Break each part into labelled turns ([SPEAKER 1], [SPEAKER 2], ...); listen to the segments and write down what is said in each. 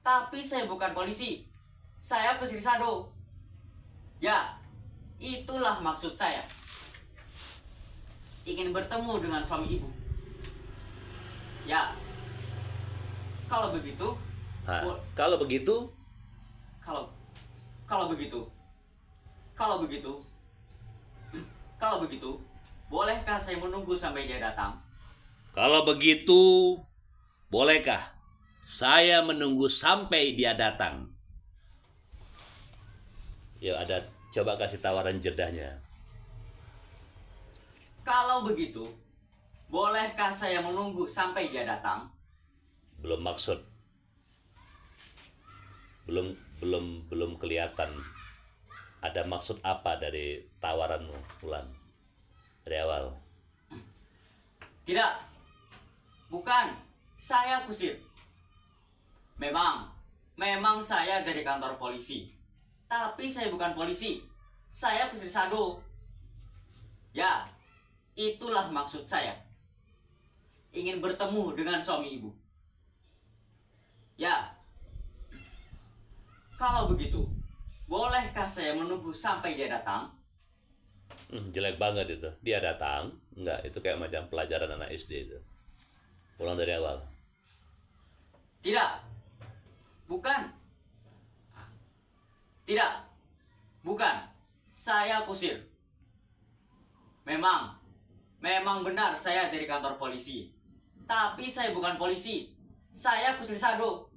[SPEAKER 1] Tapi saya bukan polisi. Saya kusir sado. Ya, itulah maksud saya. Ingin bertemu dengan suami ibu. Ya, kalau begitu,
[SPEAKER 2] Nah, kalau begitu,
[SPEAKER 1] kalau kalau begitu, kalau begitu, kalau begitu, bolehkah saya menunggu sampai dia datang?
[SPEAKER 2] kalau begitu, bolehkah saya menunggu sampai dia datang? Yuk, ada coba kasih tawaran jedahnya.
[SPEAKER 1] Kalau begitu, bolehkah saya menunggu sampai dia datang?
[SPEAKER 2] Belum maksud. Belum kelihatan ada maksud apa dari tawaranmu, Ulan, dari awal.
[SPEAKER 1] Tidak, bukan. Saya kusir. Memang saya dari kantor polisi. Tapi saya bukan polisi. Saya kusir sado. Ya, itulah maksud saya. Ingin bertemu dengan suami ibu. Ya, kalau begitu, bolehkah saya menunggu sampai dia datang?
[SPEAKER 2] Jelek banget itu. Dia datang, enggak, itu kayak macam pelajaran anak SD itu. Pulang dari awal.
[SPEAKER 1] Tidak, bukan. Tidak, bukan. Saya kusir. Memang benar saya dari kantor polisi. Tapi saya bukan polisi. Saya kusir sado.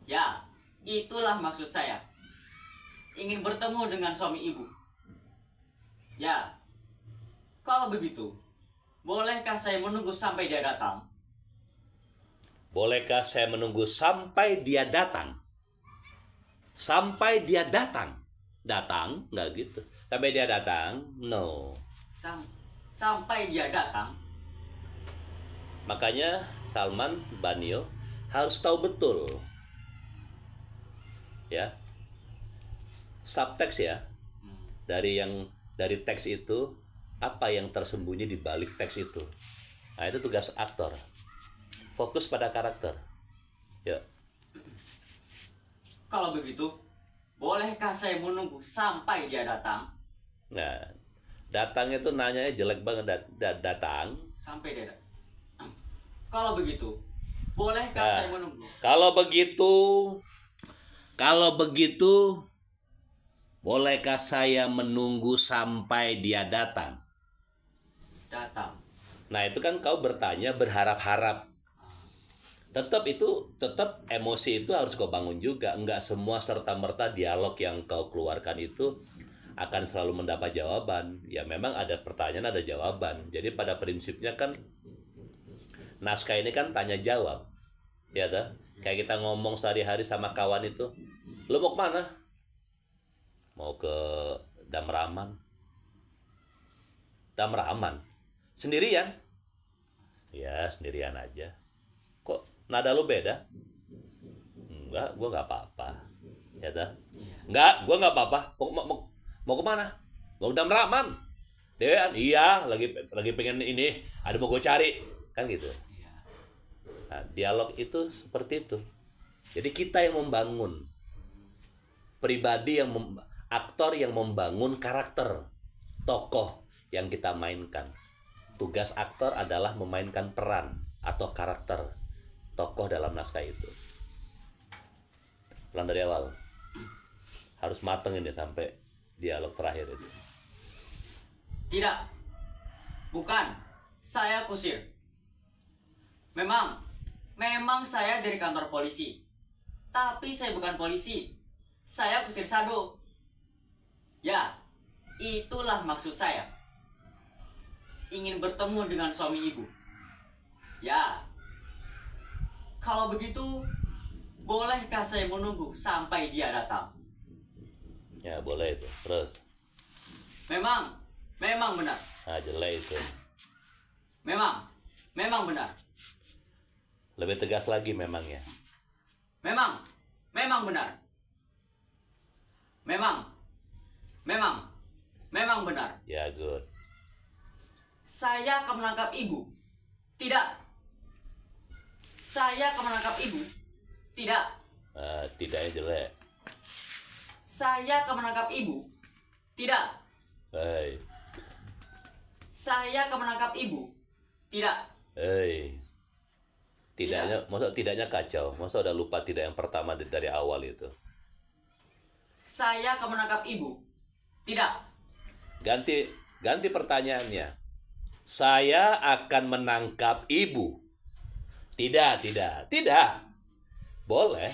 [SPEAKER 1] Ya, itulah maksud saya. Ingin bertemu dengan suami ibu. Ya, kalau begitu, bolehkah saya menunggu sampai dia datang?
[SPEAKER 2] Bolehkah saya menunggu sampai dia datang? Sampai dia datang. Datang? Enggak gitu. Sampai dia datang? No.
[SPEAKER 1] Sampai dia datang.
[SPEAKER 2] Makanya Salman Banio harus tahu betul, ya, subteks ya, dari teks itu, apa yang tersembunyi di balik teks itu. Nah, itu tugas aktor. Fokus pada karakter. Ya.
[SPEAKER 1] Kalau begitu, bolehkah saya menunggu sampai dia datang?
[SPEAKER 2] Nah, datang itu nanyanya jelek banget. Datang.
[SPEAKER 1] Sampai dia datang. Kalau begitu, bolehkah
[SPEAKER 2] Nah,
[SPEAKER 1] saya menunggu?
[SPEAKER 2] Kalau begitu, bolehkah saya menunggu sampai dia datang?
[SPEAKER 1] Datang.
[SPEAKER 2] Nah, itu kan kau bertanya berharap-harap. Tetap emosi itu harus kau bangun juga. Enggak semua serta-merta dialog yang kau keluarkan itu akan selalu mendapat jawaban. Ya memang ada pertanyaan, ada jawaban. Jadi pada prinsipnya kan naskah ini kan tanya jawab. Ya dah. Kayak kita ngomong sehari-hari sama kawan itu, "Lu mau kemana?" "Mau ke Damraman." "Damraman? Sendirian?" "Ya, sendirian aja." "Kok nada lu beda?" "Enggak, gua nggak apa-apa." Ya dah. "Enggak, gua nggak apa-apa. Mau kemana?" "Mau Damraman." "Dewan?" "Iya, lagi pengen ini, ada mau gue cari." Kan gitu. Nah, dialog itu seperti itu. Jadi kita yang membangun aktor yang membangun karakter tokoh yang kita mainkan. Tugas aktor adalah memainkan peran atau karakter tokoh dalam naskah itu. Pelan dari awal. Harus mateng ini sampai dialog terakhir itu.
[SPEAKER 1] Tidak, bukan. Saya kusir. Memang saya dari kantor polisi. Tapi saya bukan polisi. Saya kusir sado. Ya, itulah maksud saya. Ingin bertemu dengan suami ibu. Ya, kalau begitu, bolehkah saya menunggu sampai dia datang?
[SPEAKER 2] Ya boleh itu. Terus.
[SPEAKER 1] Memang benar.
[SPEAKER 2] Nah, jelek itu.
[SPEAKER 1] Memang benar.
[SPEAKER 2] Lebih tegas lagi memangnya.
[SPEAKER 1] Memang benar. Memang benar.
[SPEAKER 2] Ya, good.
[SPEAKER 1] Saya akan menangkap ibu. Tidak. Saya akan menangkap ibu. Tidak.
[SPEAKER 2] Tidaknya jelek.
[SPEAKER 1] Saya akan menangkap ibu. Tidak.
[SPEAKER 2] Hei,
[SPEAKER 1] Saya akan menangkap ibu. Tidak.
[SPEAKER 2] hei. Tidaknya, masa tidaknya kacau? Masa udah lupa tidak yang pertama dari awal itu?
[SPEAKER 1] Saya akan menangkap ibu. Tidak.
[SPEAKER 2] Ganti pertanyaannya. Saya akan menangkap ibu. Tidak. Boleh.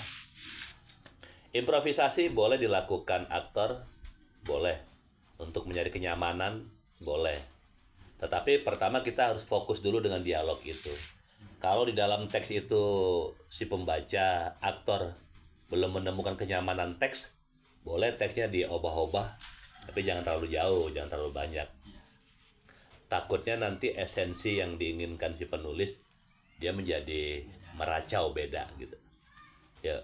[SPEAKER 2] Improvisasi boleh dilakukan aktor, boleh. Untuk mencari kenyamanan, boleh. Tetapi pertama kita harus fokus dulu dengan dialog itu. Kalau di dalam teks itu si pembaca, aktor belum menemukan kenyamanan teks, boleh teksnya diubah-ubah, tapi jangan terlalu jauh, jangan terlalu banyak. Takutnya nanti esensi yang diinginkan si penulis dia menjadi meracau, beda gitu. Ya.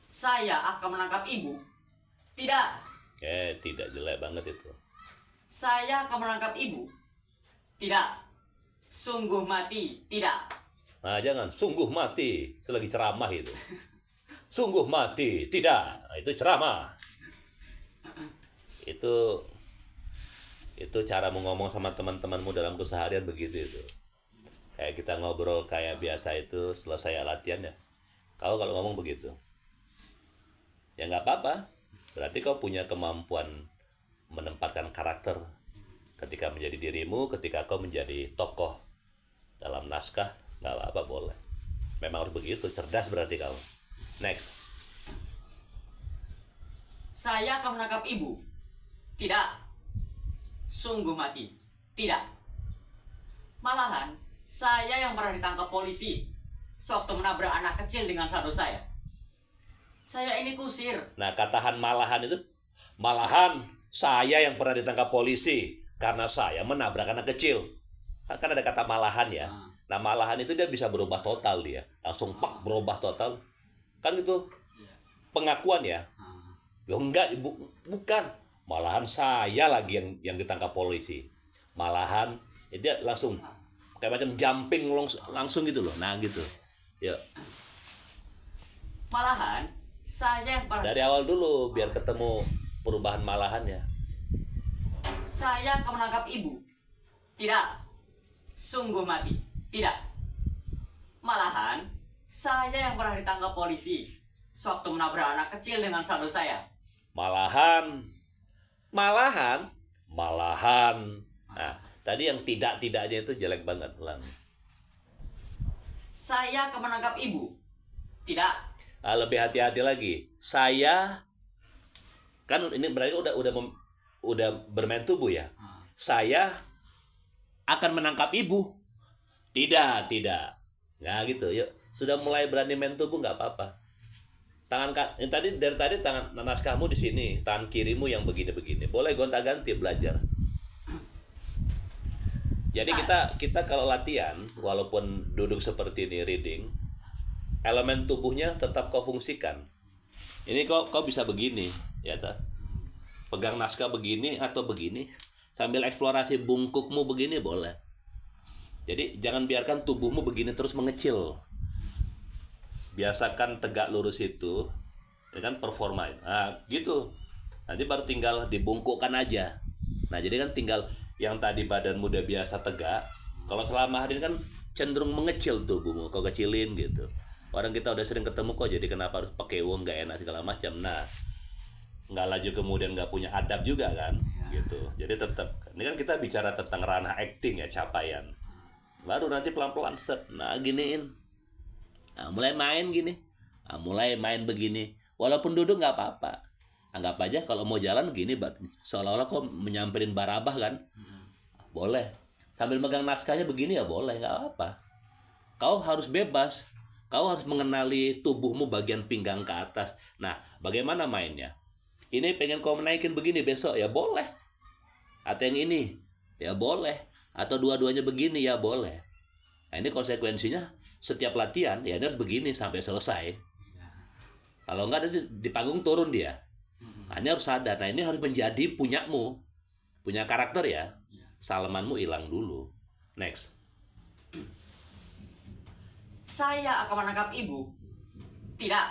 [SPEAKER 1] Saya akan menangkap ibu. Tidak.
[SPEAKER 2] Tidak, jelek banget itu.
[SPEAKER 1] Saya akan menangkap ibu. Tidak. Sungguh mati. Tidak.
[SPEAKER 2] Nah, jangan sungguh mati, itu lagi ceramah itu. Sungguh mati, tidak. Nah, itu ceramah. Itu cara ngomong sama teman-temanmu dalam keseharian begitu itu. Kayak kita ngobrol kayak biasa itu selesai latihan ya. Kau kalau ngomong begitu, ya nggak apa-apa. Berarti kau punya kemampuan menempatkan karakter ketika menjadi dirimu, ketika kau menjadi tokoh dalam naskah, nggak apa-apa, boleh. Memang harus begitu, cerdas berarti kau. Next.
[SPEAKER 1] Saya akan menangkap ibu. Tidak. Sungguh mati. Tidak. Malahan, saya yang pernah ditangkap polisi sewaktu menabrak anak kecil dengan saldo saya. Saya ini kusir.
[SPEAKER 2] Nah, katahan malahan itu, malahan saya yang pernah ditangkap polisi karena saya menabrak anak kecil. Kan ada kata malahan ya. Nah, malahan itu dia bisa berubah total dia. Langsung pak berubah total. Kan itu pengakuan ya. Ya enggak, bukan. Malahan saya lagi yang ditangkap polisi. Malahan itu dia langsung kayak macam jumping langsung gitu loh. Nah, gitu. Ya.
[SPEAKER 1] Malahan, saya yang pernah...
[SPEAKER 2] Dari awal dulu biar ketemu perubahan malahannya.
[SPEAKER 1] Saya akan menangkap ibu. Tidak. Sungguh mati. Tidak. Malahan, saya yang pernah ditangkap polisi sewaktu menabrak anak kecil dengan saldo saya.
[SPEAKER 2] Malahan. Nah, tadi yang tidaknya itu jelek banget. Ulang.
[SPEAKER 1] Saya akan menangkap ibu. Tidak.
[SPEAKER 2] Lebih hati-hati lagi. Saya kan ini berarti udah bermain tubuh ya. Saya akan menangkap ibu. Tidak. Nah gitu, yuk. Sudah mulai berani main tubuh nggak apa-apa. Dari tadi tangan naskahmu di sini, tangan kirimu yang begini-begini. Boleh gonta-ganti belajar. Jadi kita kalau latihan, walaupun duduk seperti ini reading, elemen tubuhnya tetap kau fungsikan. Ini kau bisa begini, ya tak? Pegang naskah begini atau begini, sambil eksplorasi bungkukmu begini boleh. Jadi jangan biarkan tubuhmu begini terus mengecil. Biasakan tegak lurus itu, ya kan, performa. Nah, gitu. Nanti baru tinggal dibungkukkan aja. Nah, jadi kan tinggal yang tadi badanmu udah biasa tegak. Kalau selama hari ini kan cenderung mengecil tubuhmu, kau kecilin gitu. Orang kita udah sering ketemu kok, jadi kenapa harus pakai uang nggak enak segala macam. Nah, nggak laju kemudian nggak punya adab juga kan, gitu. Jadi tetap, ini kan kita bicara tentang ranah acting ya, capaian. Baru nanti pelan-pelan set, nah giniin. Nah, mulai main gini. Nah, mulai main begini. Walaupun duduk nggak apa-apa. Anggap aja kalau mau jalan gini, seolah-olah kok menyamperin Barabah kan. Boleh. Sambil megang naskahnya begini ya boleh, nggak apa. Kau harus bebas. Kau harus mengenali tubuhmu bagian pinggang ke atas. Nah, bagaimana mainnya? Ini pengen kau menaikin begini besok ya boleh. Atau yang ini ya boleh. Atau dua-duanya begini ya boleh. Nah, ini konsekuensinya setiap latihan ya ini harus begini sampai selesai. Kalau enggak di panggung turun dia. Nah, ini harus sadar. Nah, ini harus menjadi punyamu. Punya karakter ya. Salamanmu hilang dulu. Next.
[SPEAKER 1] Saya akan menangkap ibu. Tidak.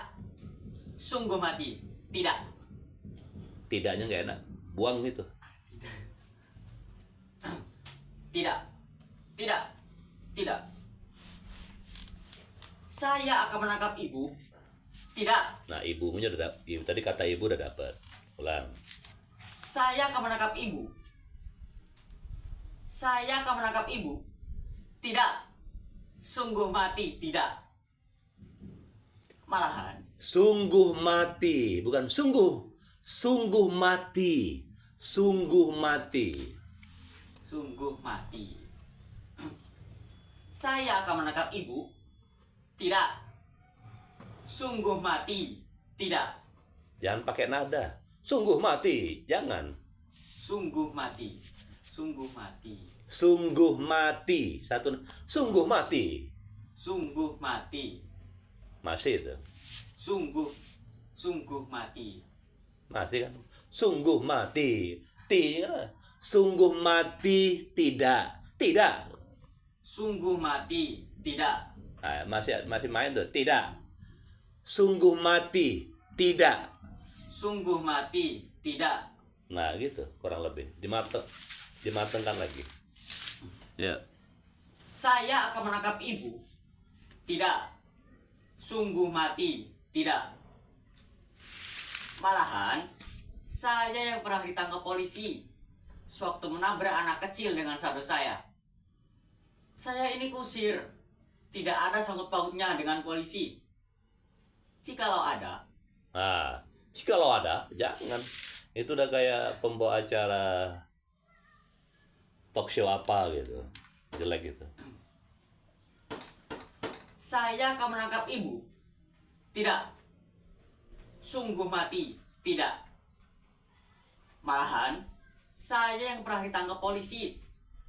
[SPEAKER 1] Sungguh mati. Tidak.
[SPEAKER 2] Tidaknya nggak enak. Buang itu.
[SPEAKER 1] Tidak. Tidak. Tidak. Saya akan menangkap ibu. Tidak.
[SPEAKER 2] Nah, ibunya udah tadi kata ibu udah dapat. Ulang.
[SPEAKER 1] Saya akan menangkap ibu. Saya akan menangkap ibu. Tidak. Sungguh mati. Tidak. Malahan.
[SPEAKER 2] Sungguh mati, bukan sungguh. Sungguh mati. Sungguh mati.
[SPEAKER 1] Sungguh mati. Saya akan menangkap ibu. Tidak. Sungguh mati. Tidak.
[SPEAKER 2] Jangan pakai nada. Sungguh mati, jangan.
[SPEAKER 1] Sungguh mati. Sungguh mati.
[SPEAKER 2] Sungguh mati. Satu. Sungguh mati.
[SPEAKER 1] Sungguh mati.
[SPEAKER 2] Masih itu.
[SPEAKER 1] Sungguh mati.
[SPEAKER 2] Masih kan? Sungguh mati. Sungguh mati tidak. Tidak.
[SPEAKER 1] Sungguh mati. Tidak.
[SPEAKER 2] Nah, masih main tuh. Tidak. Sungguh mati tidak.
[SPEAKER 1] Sungguh mati. Tidak.
[SPEAKER 2] Nah, gitu kurang lebih. Dimatengkan lagi. Ya.
[SPEAKER 1] Saya akan menangkap ibu. Tidak. Sungguh mati. Tidak. Malahan, saya yang pernah ditangkap polisi sewaktu menabrak anak kecil dengan sado saya. Saya ini kusir. Tidak ada sangkut pautnya dengan polisi. Jikalau ada,
[SPEAKER 2] Nah, jikalau ada, jangan. Itu udah kayak pembawa acara talk show apa gitu. Jelek gitu.
[SPEAKER 1] saya akan menangkap ibu. Tidak. Sungguh mati. Tidak. Malahan, saya yang pernah ditangkap polisi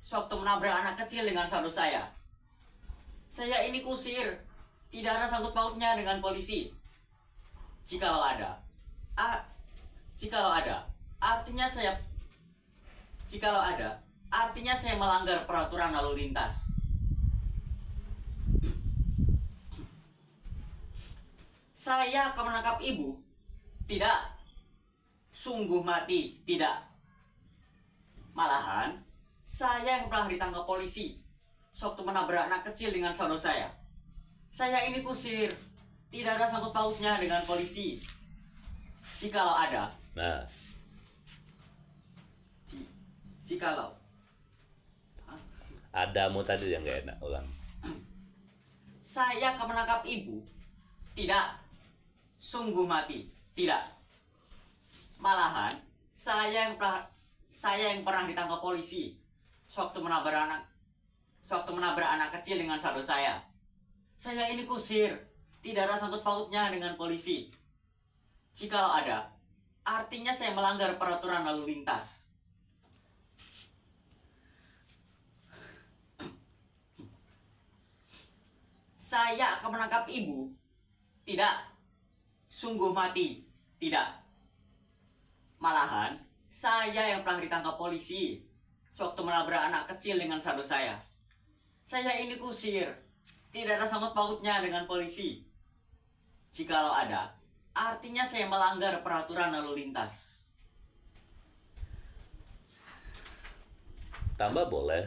[SPEAKER 1] sewaktu menabrak anak kecil dengan sado saya. Saya ini kusir. Tidak ada sangkut pautnya dengan polisi. Jikalau ada, artinya saya melanggar peraturan lalu lintas. Saya akan menangkap ibu. Tidak. Sungguh mati. Tidak. Malahan, saya yang pernah ditangkap polisi sewaktu menabrak anak kecil dengan sado saya. Saya ini kusir. Tidak ada sangkut pautnya dengan polisi. Jikalau ada.
[SPEAKER 2] Nah,
[SPEAKER 1] Jikalau.
[SPEAKER 2] adamu tadi yang gak enak. Ulang.
[SPEAKER 1] Saya akan menangkap ibu. Tidak. Sungguh mati. Tidak. Malahan, saya yang pernah ditangkap polisi sewaktu menabrak anak kecil dengan sado saya. Saya ini kusir. Tidak ada sangkut pautnya dengan polisi. Jikalau ada, artinya saya melanggar peraturan lalu lintas. Saya akan menangkap ibu. Tidak. Sungguh mati. Tidak. Malahan, saya yang pernah ditangkap polisi sewaktu menabrak anak kecil dengan sado saya. Saya ini kusir. Tidak ada sangkut pautnya dengan polisi. Jikalau ada, artinya saya melanggar peraturan lalu lintas.
[SPEAKER 2] Tambah boleh.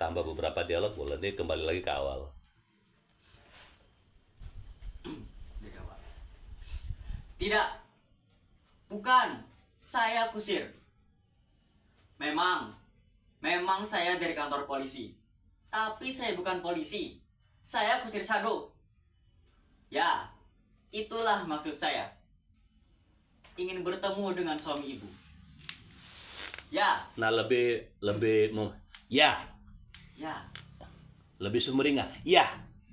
[SPEAKER 2] Tambah beberapa dialog boleh. Ini kembali lagi ke awal.
[SPEAKER 1] Tidak. Bukan. Saya kusir. Memang saya dari kantor polisi. Tapi saya bukan polisi. Saya kusir sado. Ya, itulah maksud saya. Ingin bertemu dengan suami ibu. Ya,
[SPEAKER 2] Nah, ya,
[SPEAKER 1] ya,
[SPEAKER 2] lebih sumringah. Ya,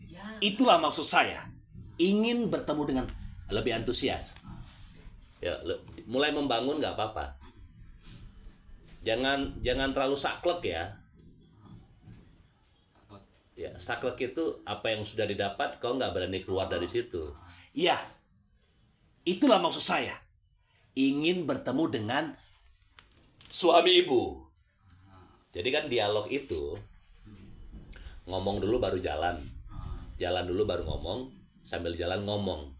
[SPEAKER 1] ya.
[SPEAKER 2] itulah maksud saya. Ingin bertemu dengan lebih antusias. Ya, mulai membangun nggak apa-apa. Jangan terlalu saklek ya. Ya, saklek itu apa yang sudah didapat, kau nggak berani keluar dari situ. Ya, itulah maksud saya. Ingin bertemu dengan suami ibu. Jadi kan dialog itu ngomong dulu baru jalan. Jalan dulu baru ngomong, sambil jalan ngomong.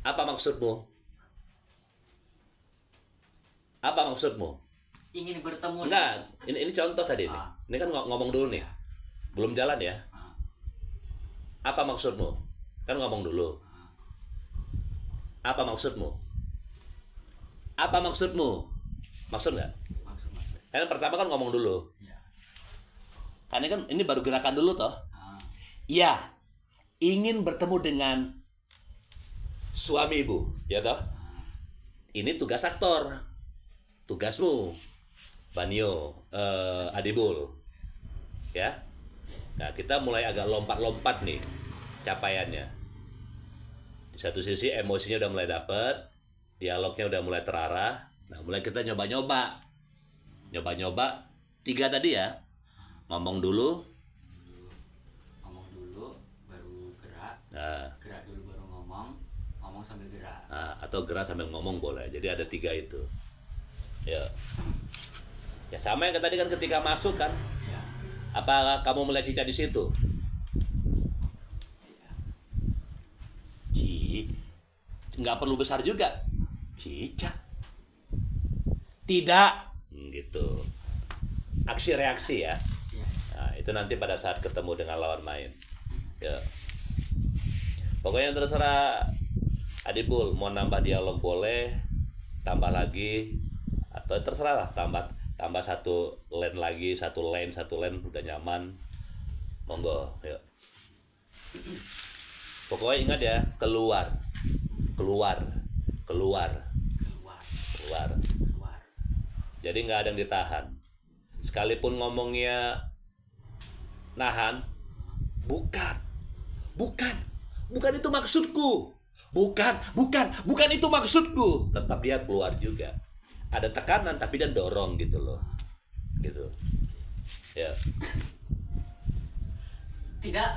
[SPEAKER 2] Apa maksudmu? Apa maksudmu?
[SPEAKER 1] Ingin bertemu.
[SPEAKER 2] Enggak, ini contoh tadi nih.
[SPEAKER 1] Ah.
[SPEAKER 2] Ini kan ngomong dulu nih. Belum jalan ya.
[SPEAKER 1] Ah.
[SPEAKER 2] Apa maksudmu? Kan ngomong dulu. Apa maksudmu? Apa maksudmu? Maksud nggak?
[SPEAKER 1] Maksud.
[SPEAKER 2] Yang pertama kan ngomong dulu.
[SPEAKER 1] Ya.
[SPEAKER 2] Kan ini baru gerakan dulu toh.
[SPEAKER 1] Ah.
[SPEAKER 2] Ya, ingin bertemu dengan suami ibu, ya toh? Ini tugas aktor. Tugasmu, Banyo, Adibul. Ya. Nah, kita mulai agak lompat-lompat nih capaiannya. Di satu sisi emosinya udah mulai dapet, dialognya udah mulai terarah. Nah, mulai kita nyoba-nyoba. Nyoba-nyoba 3 tadi ya. Ngomong dulu.
[SPEAKER 1] Ngomong dulu baru gerak.
[SPEAKER 2] Nah,
[SPEAKER 1] Gerak dulu baru ngomong. Ngomong sambil gerak.
[SPEAKER 2] atau gerak sambil ngomong boleh. Jadi ada 3 itu. Ya. Ya sama yang tadi kan ketika masuk kan.
[SPEAKER 1] Ya.
[SPEAKER 2] Apa kamu melihat Cica di situ? Nggak perlu besar juga. Cica. Tidak. Gitu. Aksi reaksi ya.
[SPEAKER 1] Ya.
[SPEAKER 2] Nah, itu nanti pada saat ketemu dengan lawan main. Ya. Pokoknya terserah Adibul mau nambah dialog boleh, tambah lagi atau terserah lah tambah satu line lagi, satu line udah nyaman. Monggo, yuk. Pokoknya ingat ya, keluar.
[SPEAKER 1] Keluar.
[SPEAKER 2] Jadi nggak ada yang ditahan. Sekalipun ngomongnya nahan, bukan itu maksudku. Bukan itu maksudku. Tetap dia keluar juga. Ada tekanan tapi dia dorong gitu loh. Gitu. Ya.
[SPEAKER 1] Tidak.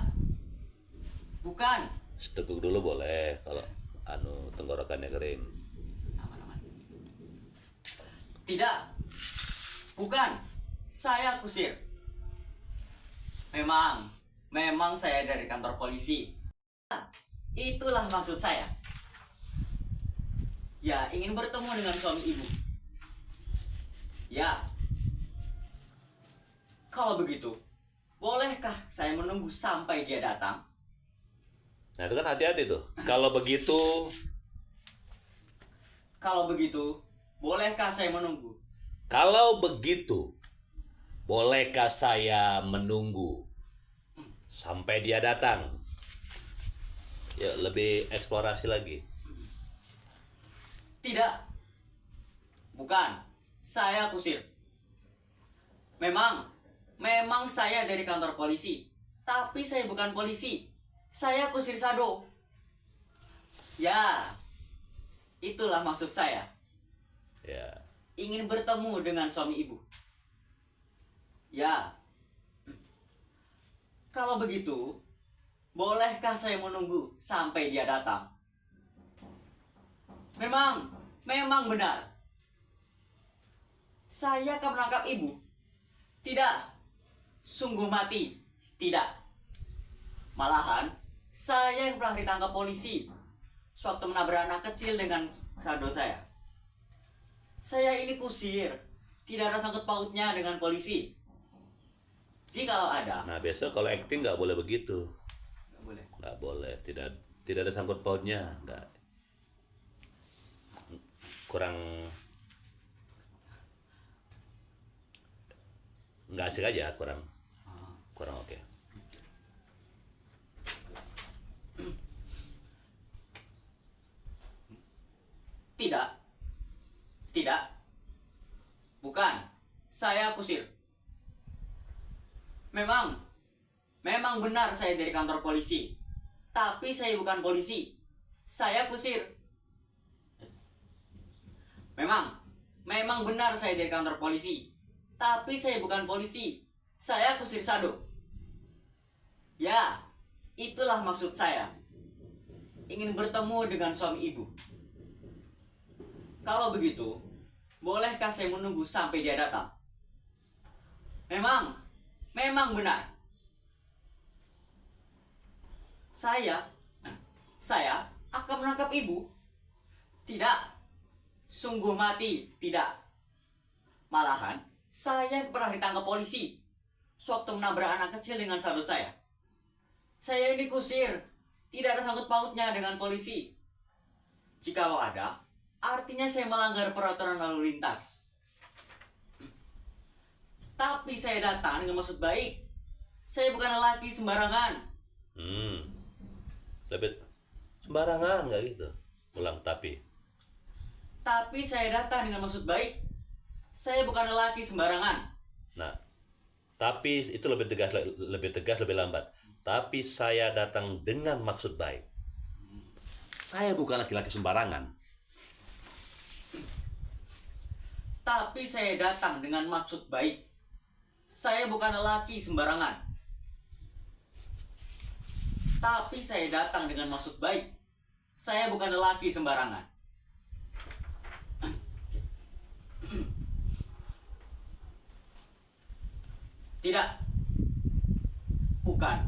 [SPEAKER 1] Bukan.
[SPEAKER 2] Seteguk dulu boleh kalau tenggorokannya kering.
[SPEAKER 1] Aman. Tidak. Bukan. Saya kusir. Memang saya dari kantor polisi. Itulah maksud saya. Ya, ingin bertemu dengan suami ibu. Ya. Kalau begitu, bolehkah saya menunggu sampai dia datang?
[SPEAKER 2] Nah itu kan hati-hati tuh. Kalau begitu,
[SPEAKER 1] bolehkah saya menunggu?
[SPEAKER 2] Kalau begitu, bolehkah saya menunggu sampai dia datang? Ya, lebih eksplorasi lagi.
[SPEAKER 1] Tidak. Bukan. Saya kusir. Memang saya dari kantor polisi. Tapi saya bukan polisi. Saya kusir Sado. Ya. Itulah maksud saya.
[SPEAKER 2] Ya.
[SPEAKER 1] Ingin bertemu dengan suami ibu. Ya. Kalau begitu, bolehkah saya menunggu sampai dia datang? Memang benar. Saya akan menangkap ibu. Tidak. Sungguh mati. Tidak. Malahan, saya yang pernah ditangkap polisi sewaktu menabrak anak kecil dengan saldo saya. Saya ini kusir. Tidak ada sangkut pautnya dengan polisi. Jikalau ada.
[SPEAKER 2] Nah besok kalau acting nggak boleh begitu.
[SPEAKER 1] Nggak boleh.
[SPEAKER 2] Nggak boleh. Tidak ada sangkut pautnya. Nggak asik aja, kurang oke.
[SPEAKER 1] Tidak. Bukan. Saya kusir. Memang benar saya dari kantor polisi. Tapi saya bukan polisi. Saya kusir. Memang benar saya dari kantor polisi. Tapi saya bukan polisi. Saya kusir Sado. Ya, itulah maksud saya. Ingin bertemu dengan suami ibu. Kalau begitu, bolehkah saya menunggu sampai dia datang? Memang benar. Saya akan menangkap ibu? Tidak. Sungguh mati, tidak. Malahan, saya pernah ditangkap polisi sewaktu menabrak anak kecil dengan saldo saya. Saya ini kusir, tidak ada sangkut pautnya dengan polisi. Jikalau ada, artinya saya melanggar peraturan lalu lintas. Tapi saya datang dengan maksud baik. Saya bukan lelaki sembarangan.
[SPEAKER 2] Lebih sembarangan nggak gitu. Ulang tapi.
[SPEAKER 1] Tapi saya datang dengan maksud baik. Saya bukan lelaki sembarangan.
[SPEAKER 2] Nah, tapi itu lebih tegas, lebih lambat. Tapi saya datang dengan maksud baik. Saya bukan laki-laki sembarangan.
[SPEAKER 1] Tapi saya datang dengan maksud baik. Saya bukan lelaki sembarangan. Tapi saya datang dengan maksud baik. Saya bukan lelaki sembarangan. Tidak. Bukan.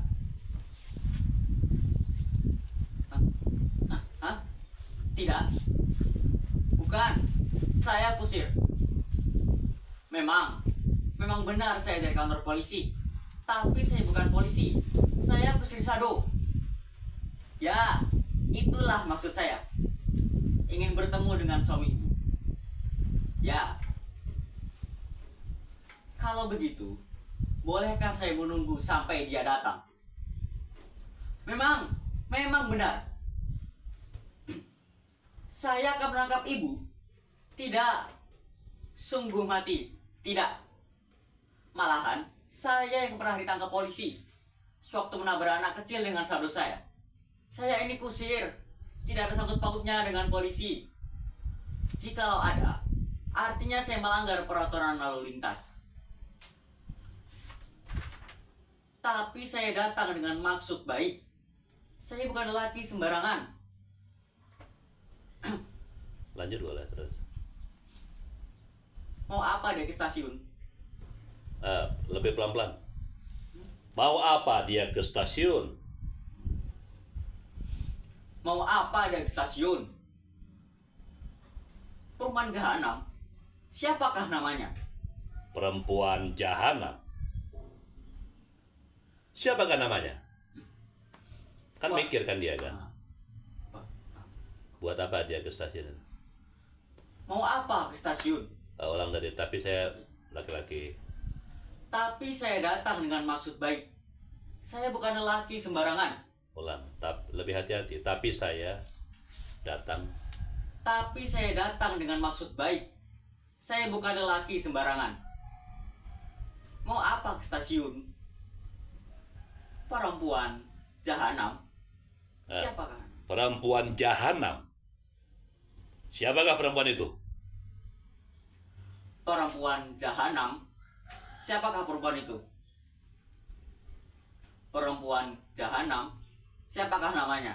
[SPEAKER 1] Hah? Tidak. Bukan. Saya kusir. Memang benar saya dari kantor polisi. Tapi saya bukan polisi. Saya kusir Sado. Ya, itulah maksud saya. Ingin bertemu dengan suami ibu. Ya. Kalau begitu, bolehkah saya menunggu sampai dia datang? Memang benar. Saya akan menangkap ibu. Tidak. Sungguh mati. Tidak. Malahan, saya yang pernah ditangkap polisi sewaktu menabrak anak kecil dengan saldo saya. Saya ini kusir. Tidak ada sangkut pautnya dengan polisi. Jikalau ada, artinya saya melanggar peraturan lalu lintas. Tapi saya datang dengan maksud baik. Saya bukan lelaki sembarangan.
[SPEAKER 2] Lanjut boleh terus.
[SPEAKER 1] Mau apa dia ke stasiun?
[SPEAKER 2] Lebih pelan-pelan. Mau apa dia ke stasiun?
[SPEAKER 1] Mau apa dia ke stasiun? Perumahan Jahanam. Siapakah namanya?
[SPEAKER 2] Perempuan jahanam. Siapakah namanya? Kan mikir kan dia kan. Buat apa dia ke stasiun?
[SPEAKER 1] Mau apa ke stasiun?
[SPEAKER 2] Ulang dari tapi saya laki-laki.
[SPEAKER 1] Tapi saya datang dengan maksud baik. Saya bukan lelaki sembarangan.
[SPEAKER 2] Ulang, lebih hati-hati. Tapi saya datang.
[SPEAKER 1] Tapi saya datang dengan maksud baik. Saya bukan lelaki sembarangan. Mau apa ke stasiun? Perempuan jahanam. Siapakah?
[SPEAKER 2] Perempuan jahanam. Siapakah perempuan itu?
[SPEAKER 1] Perempuan jahanam. Siapakah perempuan itu? Perempuan jahanam. Siapakah namanya?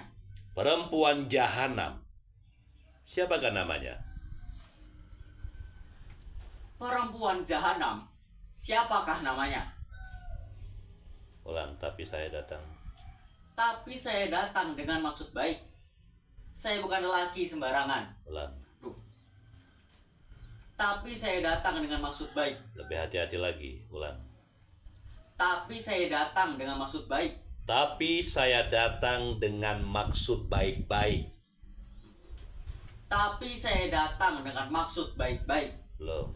[SPEAKER 2] Perempuan jahanam. Siapakah namanya?
[SPEAKER 1] Perempuan jahanam. Siapakah namanya?
[SPEAKER 2] Ulang, tapi saya datang.
[SPEAKER 1] Tapi saya datang dengan maksud baik. Saya bukan lelaki sembarangan.
[SPEAKER 2] Ulang.
[SPEAKER 1] Tapi saya datang dengan maksud baik.
[SPEAKER 2] Lebih hati-hati lagi. Ulang.
[SPEAKER 1] Tapi saya datang dengan maksud baik.
[SPEAKER 2] Tapi saya datang dengan maksud baik-baik.
[SPEAKER 1] Tapi saya datang dengan maksud baik-baik.
[SPEAKER 2] Belum.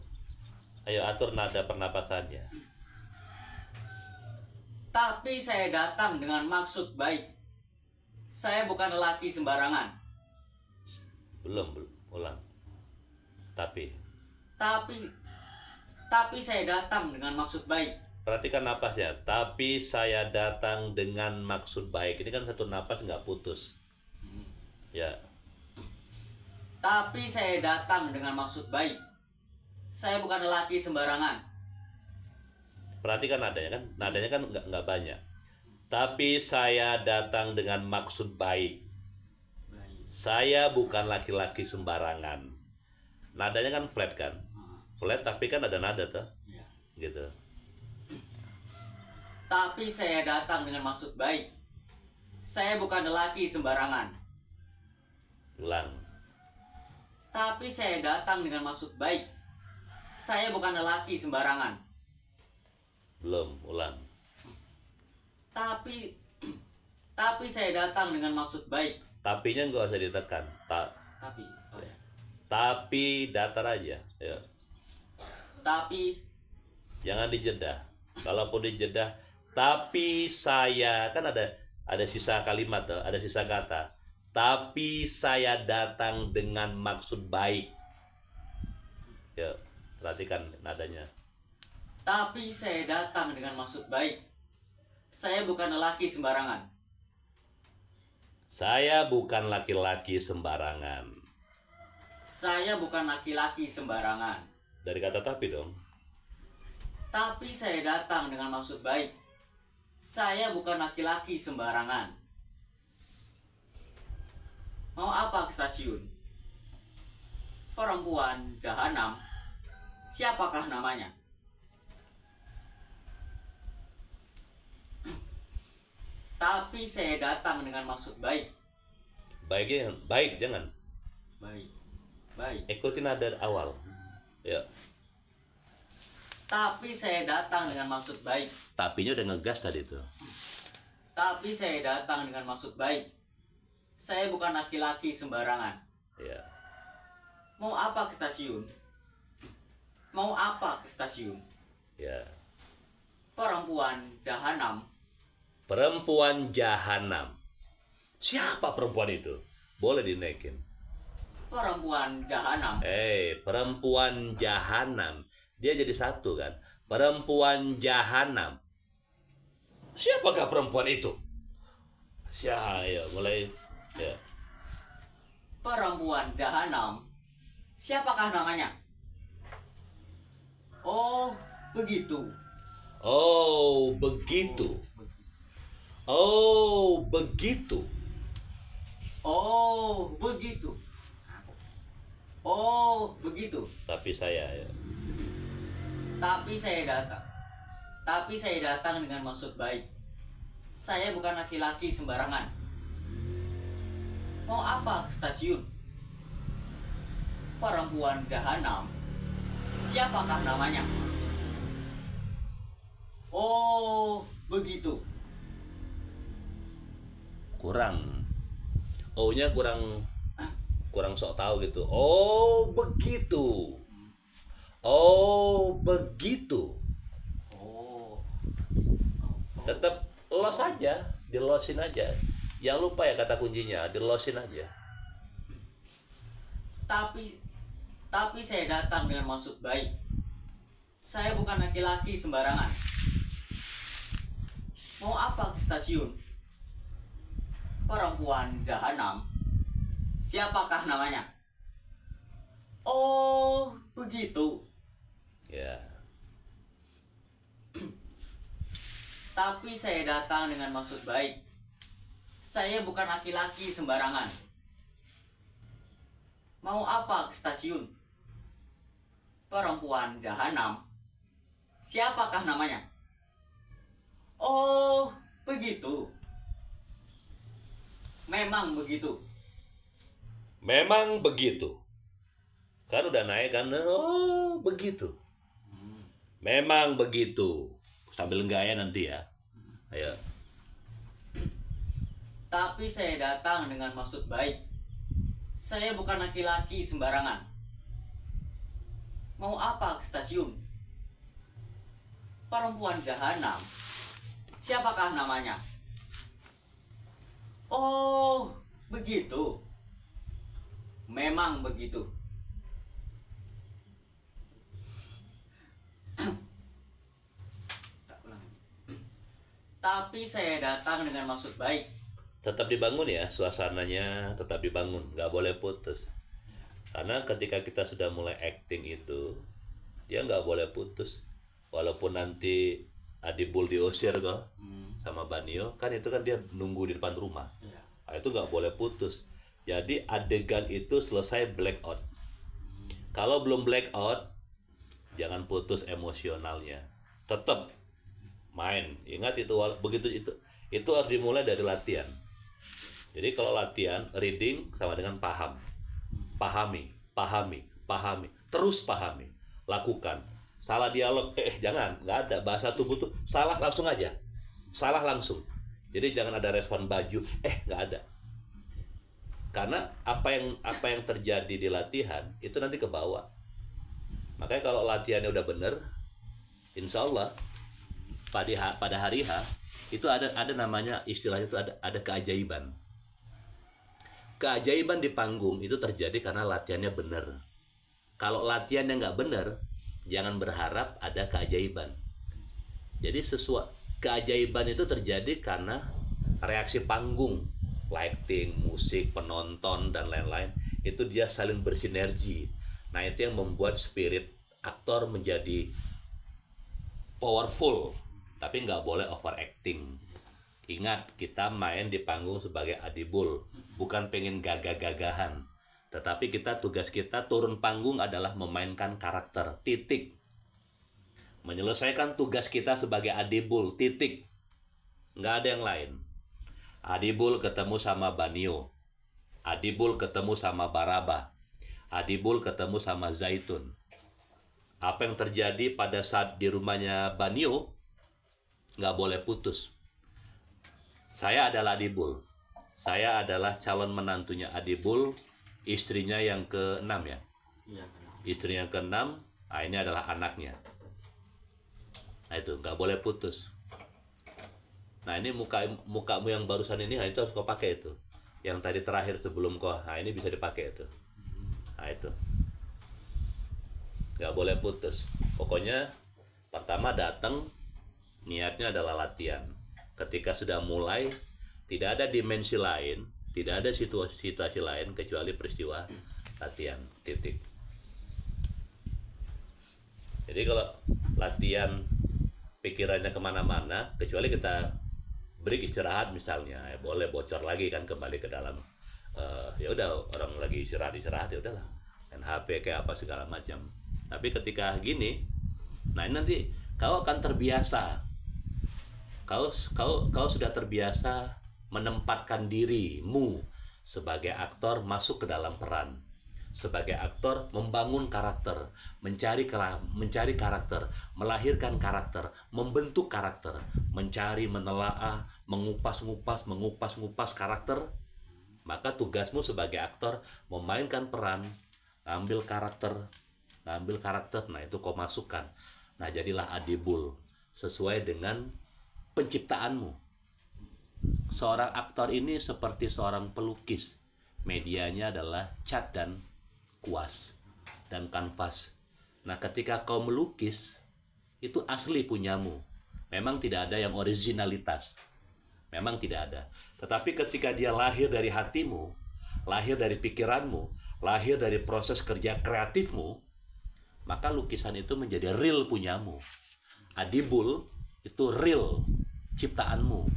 [SPEAKER 2] Ayo atur nada pernapasannya.
[SPEAKER 1] Tapi saya datang dengan maksud baik. Saya bukan lelaki sembarangan.
[SPEAKER 2] Belum. Ulang.
[SPEAKER 1] Tapi saya datang dengan maksud baik.
[SPEAKER 2] Perhatikan napasnya. Tapi saya datang dengan maksud baik. Ini kan satu napas nggak putus. Ya.
[SPEAKER 1] Tapi saya datang dengan maksud baik. Saya bukan lelaki sembarangan.
[SPEAKER 2] Perhatikan nadanya kan. Nadanya kan nggak banyak. Tapi saya datang dengan maksud baik. Saya bukan laki-laki sembarangan. Nadanya kan flat kan. Flat tapi kan ada nada tuh. Gitu.
[SPEAKER 1] Tapi saya datang dengan maksud baik. Saya bukan lelaki sembarangan.
[SPEAKER 2] Ulang.
[SPEAKER 1] Tapi saya datang dengan maksud baik. Saya bukan lelaki sembarangan.
[SPEAKER 2] Belum, ulang.
[SPEAKER 1] Tapi tapi saya datang dengan maksud baik.
[SPEAKER 2] Tapinya nggak usah ditekan.
[SPEAKER 1] Tapi oh ya.
[SPEAKER 2] Tapi datar aja. Ya.
[SPEAKER 1] Tapi
[SPEAKER 2] Jangan dijeda. Kalaupun dijeda, tapi saya kan ada sisa kalimat tuh, ada sisa kata. Tapi saya datang dengan maksud baik. Ya, perhatikan nadanya.
[SPEAKER 1] tapi saya datang dengan maksud baik. Saya bukan lelaki sembarangan.
[SPEAKER 2] Saya bukan laki-laki sembarangan.
[SPEAKER 1] Saya bukan laki-laki sembarangan.
[SPEAKER 2] Dari kata tapi dong.
[SPEAKER 1] Tapi saya datang dengan maksud baik. Saya bukan laki-laki sembarangan. Mau apa ke stasiun? Perempuan jahanam. Siapakah namanya? Tapi saya datang dengan maksud baik.
[SPEAKER 2] Baiknya baik jangan.
[SPEAKER 1] Baik. Baik.
[SPEAKER 2] Ikutin nada awal. Ya.
[SPEAKER 1] Tapi saya datang dengan maksud baik.
[SPEAKER 2] Tapinya udah ngegas tadi tuh.
[SPEAKER 1] Tapi saya datang dengan maksud baik. Saya bukan laki-laki sembarangan.
[SPEAKER 2] Ya.
[SPEAKER 1] Mau apa ke stasiun? Mau apa ke stasiun?
[SPEAKER 2] Ya.
[SPEAKER 1] Perempuan jahanam.
[SPEAKER 2] Perempuan jahanam. Siapa perempuan itu? Boleh dinaikin.
[SPEAKER 1] Perempuan jahanam.
[SPEAKER 2] Perempuan jahanam. Dia jadi satu kan. Perempuan jahanam. Siapakah perempuan itu? Ya, mulai ya.
[SPEAKER 1] Perempuan jahanam. Siapakah namanya? Oh, begitu.
[SPEAKER 2] Oh, begitu. Oh, begitu.
[SPEAKER 1] Oh, begitu. Oh, begitu.
[SPEAKER 2] Tapi saya ya.
[SPEAKER 1] Tapi saya datang. Tapi saya datang dengan maksud baik. Saya bukan laki-laki sembarangan. Mau apa ke stasiun? Perempuan jahanam. Siapakah namanya? Oh, begitu.
[SPEAKER 2] Kurang. O-nya kurang sok tahu gitu. Oh, begitu. Oh, begitu.
[SPEAKER 1] Oh.
[SPEAKER 2] Tetap los aja, dilosin aja. Jangan lupa ya kata kuncinya, dilosin aja.
[SPEAKER 1] Tapi saya datang dengan maksud baik. Saya bukan laki-laki sembarangan. Mau apa ke stasiun? Perempuan jahanam. Siapakah namanya? Oh, begitu.
[SPEAKER 2] Ya.
[SPEAKER 1] Tapi saya datang dengan maksud baik. Saya bukan laki-laki sembarangan. Mau apa ke stasiun? Perempuan jahanam. Siapakah namanya? Oh, begitu. Memang begitu.
[SPEAKER 2] Memang begitu. Kan udah naik kan? Oh, begitu. Memang begitu. Sambil gaya nanti ya. Ayo.
[SPEAKER 1] Tapi saya datang dengan maksud baik. Saya bukan laki-laki sembarangan. Mau apa ke stasiun? Perempuan jahanam. Siapakah namanya? Oh, begitu. Memang begitu. Tapi saya datang dengan maksud baik.
[SPEAKER 2] Tetap dibangun ya, suasananya tetap dibangun, nggak boleh putus. Karena ketika kita sudah mulai acting itu, dia nggak boleh putus. Walaupun nanti Adibul diusir kok sama Banio, kan itu kan dia nunggu di depan rumah.
[SPEAKER 1] Iya.
[SPEAKER 2] Nah, itu nggak boleh putus. Jadi adegan itu selesai blackout. Kalau belum blackout, jangan putus emosionalnya. Tetap main. Ingat itu begitu itu harus dimulai dari latihan. Jadi kalau latihan, reading sama dengan paham. Pahami, pahami, pahami. Terus pahami. Lakukan. Salah dialog, jangan. Nggak ada. Bahasa tubuh tuh salah langsung aja. Salah langsung. Jadi jangan ada respon baju, nggak ada. Karena apa yang terjadi di latihan, itu nanti ke bawah. Makanya kalau latihannya udah bener, insya Allah pada hari H itu ada namanya, istilahnya itu ada keajaiban. Keajaiban di panggung itu terjadi karena latihannya bener. Kalau latihannya nggak bener, jangan berharap ada keajaiban. Jadi keajaiban itu terjadi karena reaksi panggung, lighting, musik, penonton, dan lain-lain. Itu dia saling bersinergi. Nah, itu yang membuat spirit aktor menjadi powerful. Tapi nggak boleh overacting. Ingat, kita main di panggung sebagai adibul, bukan pengen gagah-gagahan. Tetapi tugas kita turun panggung adalah memainkan karakter, titik. Menyelesaikan tugas kita sebagai adibul, titik. Nggak ada yang lain. Adibul ketemu sama Banio, adibul ketemu sama Baraba, adibul ketemu sama Zaitun. Apa yang terjadi pada saat di rumahnya Banio nggak boleh putus. Saya adalah adibul. Saya adalah calon menantunya adibul, istrinya yang ke-6 ya.
[SPEAKER 1] Iya.
[SPEAKER 2] Istrinya yang ke-6, ini adalah anaknya. Nah itu nggak boleh putus. Nah ini mukamu yang barusan ini, itu harus kau pakai itu. Yang tadi terakhir sebelum kau, ini bisa dipakai itu. Nah itu. Nggak boleh putus. Pokoknya pertama datang, niatnya adalah latihan. Ketika sudah mulai, tidak ada dimensi lain, tidak ada situasi lain kecuali peristiwa latihan, titik. Jadi kalau latihan pikirannya kemana-mana, kecuali kita break istirahat misalnya, boleh bocor lagi kan, kembali ke dalam. Ya udah, orang lagi istirahat ya udahlah, main HP kayak apa segala macam. Tapi ketika gini, nah ini nanti kau akan terbiasa. Kau sudah terbiasa menempatkan dirimu sebagai aktor masuk ke dalam peran. Sebagai aktor membangun karakter, mencari karakter, melahirkan karakter, membentuk karakter, mencari, menelaah, mengupas karakter. Maka tugasmu sebagai aktor memainkan peran, ngambil karakter. Nah itu kau masukkan. Nah jadilah adibul sesuai dengan penciptaanmu. Seorang aktor ini seperti seorang pelukis. Medianya adalah cat dan kuas dan kanvas. Nah ketika kau melukis, itu asli punyamu. Memang tidak ada yang originalitas. Memang tidak ada. Tetapi ketika dia lahir dari hatimu, lahir dari pikiranmu, lahir dari proses kerja kreatifmu, maka lukisan itu menjadi real punyamu. Adibul itu real ciptaanmu,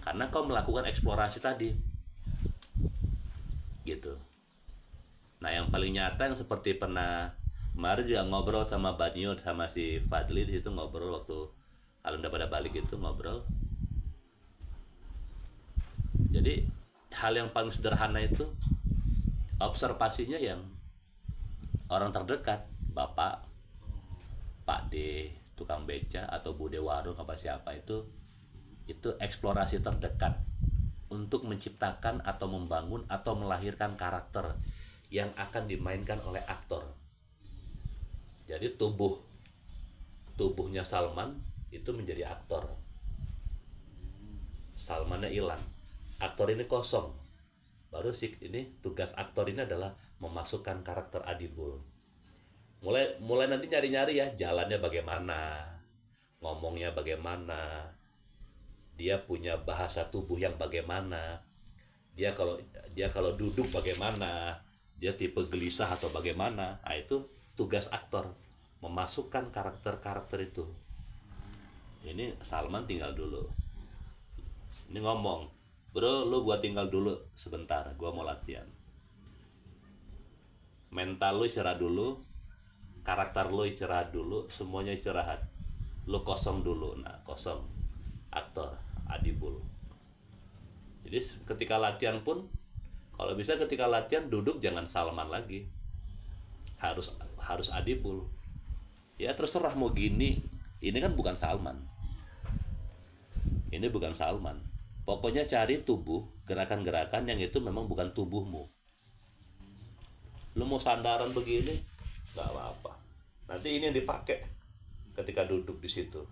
[SPEAKER 2] karena kau melakukan eksplorasi tadi gitu. Nah yang paling nyata yang seperti pernah kemarin juga ngobrol sama Banyo sama si Fadli di situ, ngobrol waktu kalau udah pada balik itu ngobrol. Jadi hal yang paling sederhana itu observasinya yang orang terdekat, bapak, Pak D, tukang beca, atau Bude warung apa siapa itu eksplorasi terdekat untuk menciptakan atau membangun atau melahirkan karakter yang akan dimainkan oleh aktor. Jadi tubuhnya Salman itu menjadi aktor. Salmannya hilang, aktor ini kosong. Baru sih ini tugas aktor ini adalah memasukkan karakter adibul. Mulai nanti nyari-nyari ya, jalannya bagaimana, ngomongnya bagaimana, dia punya bahasa tubuh yang bagaimana, dia kalau duduk bagaimana, dia tipe gelisah atau bagaimana. Nah itu tugas aktor, memasukkan karakter-karakter itu. Ini Salman tinggal dulu, ini ngomong, bro lu gua tinggal dulu sebentar, gua mau latihan. Mental lu istirahat dulu, karakter lu istirahat dulu, semuanya istirahat, lu kosong dulu. Nah kosong, aktor adibul. Jadi Jadi ketika latihan pun, kalau bisa ketika latihan duduk jangan Salman lagi, harus Adibul. Ya terserah mau gini, ini kan bukan Salman. Ini bukan Salman. Pokoknya cari tubuh, gerakan-gerakan yang itu memang bukan tubuhmu. Lu mau sandaran begini, nggak apa-apa. Nanti ini yang dipakai ketika duduk di situ,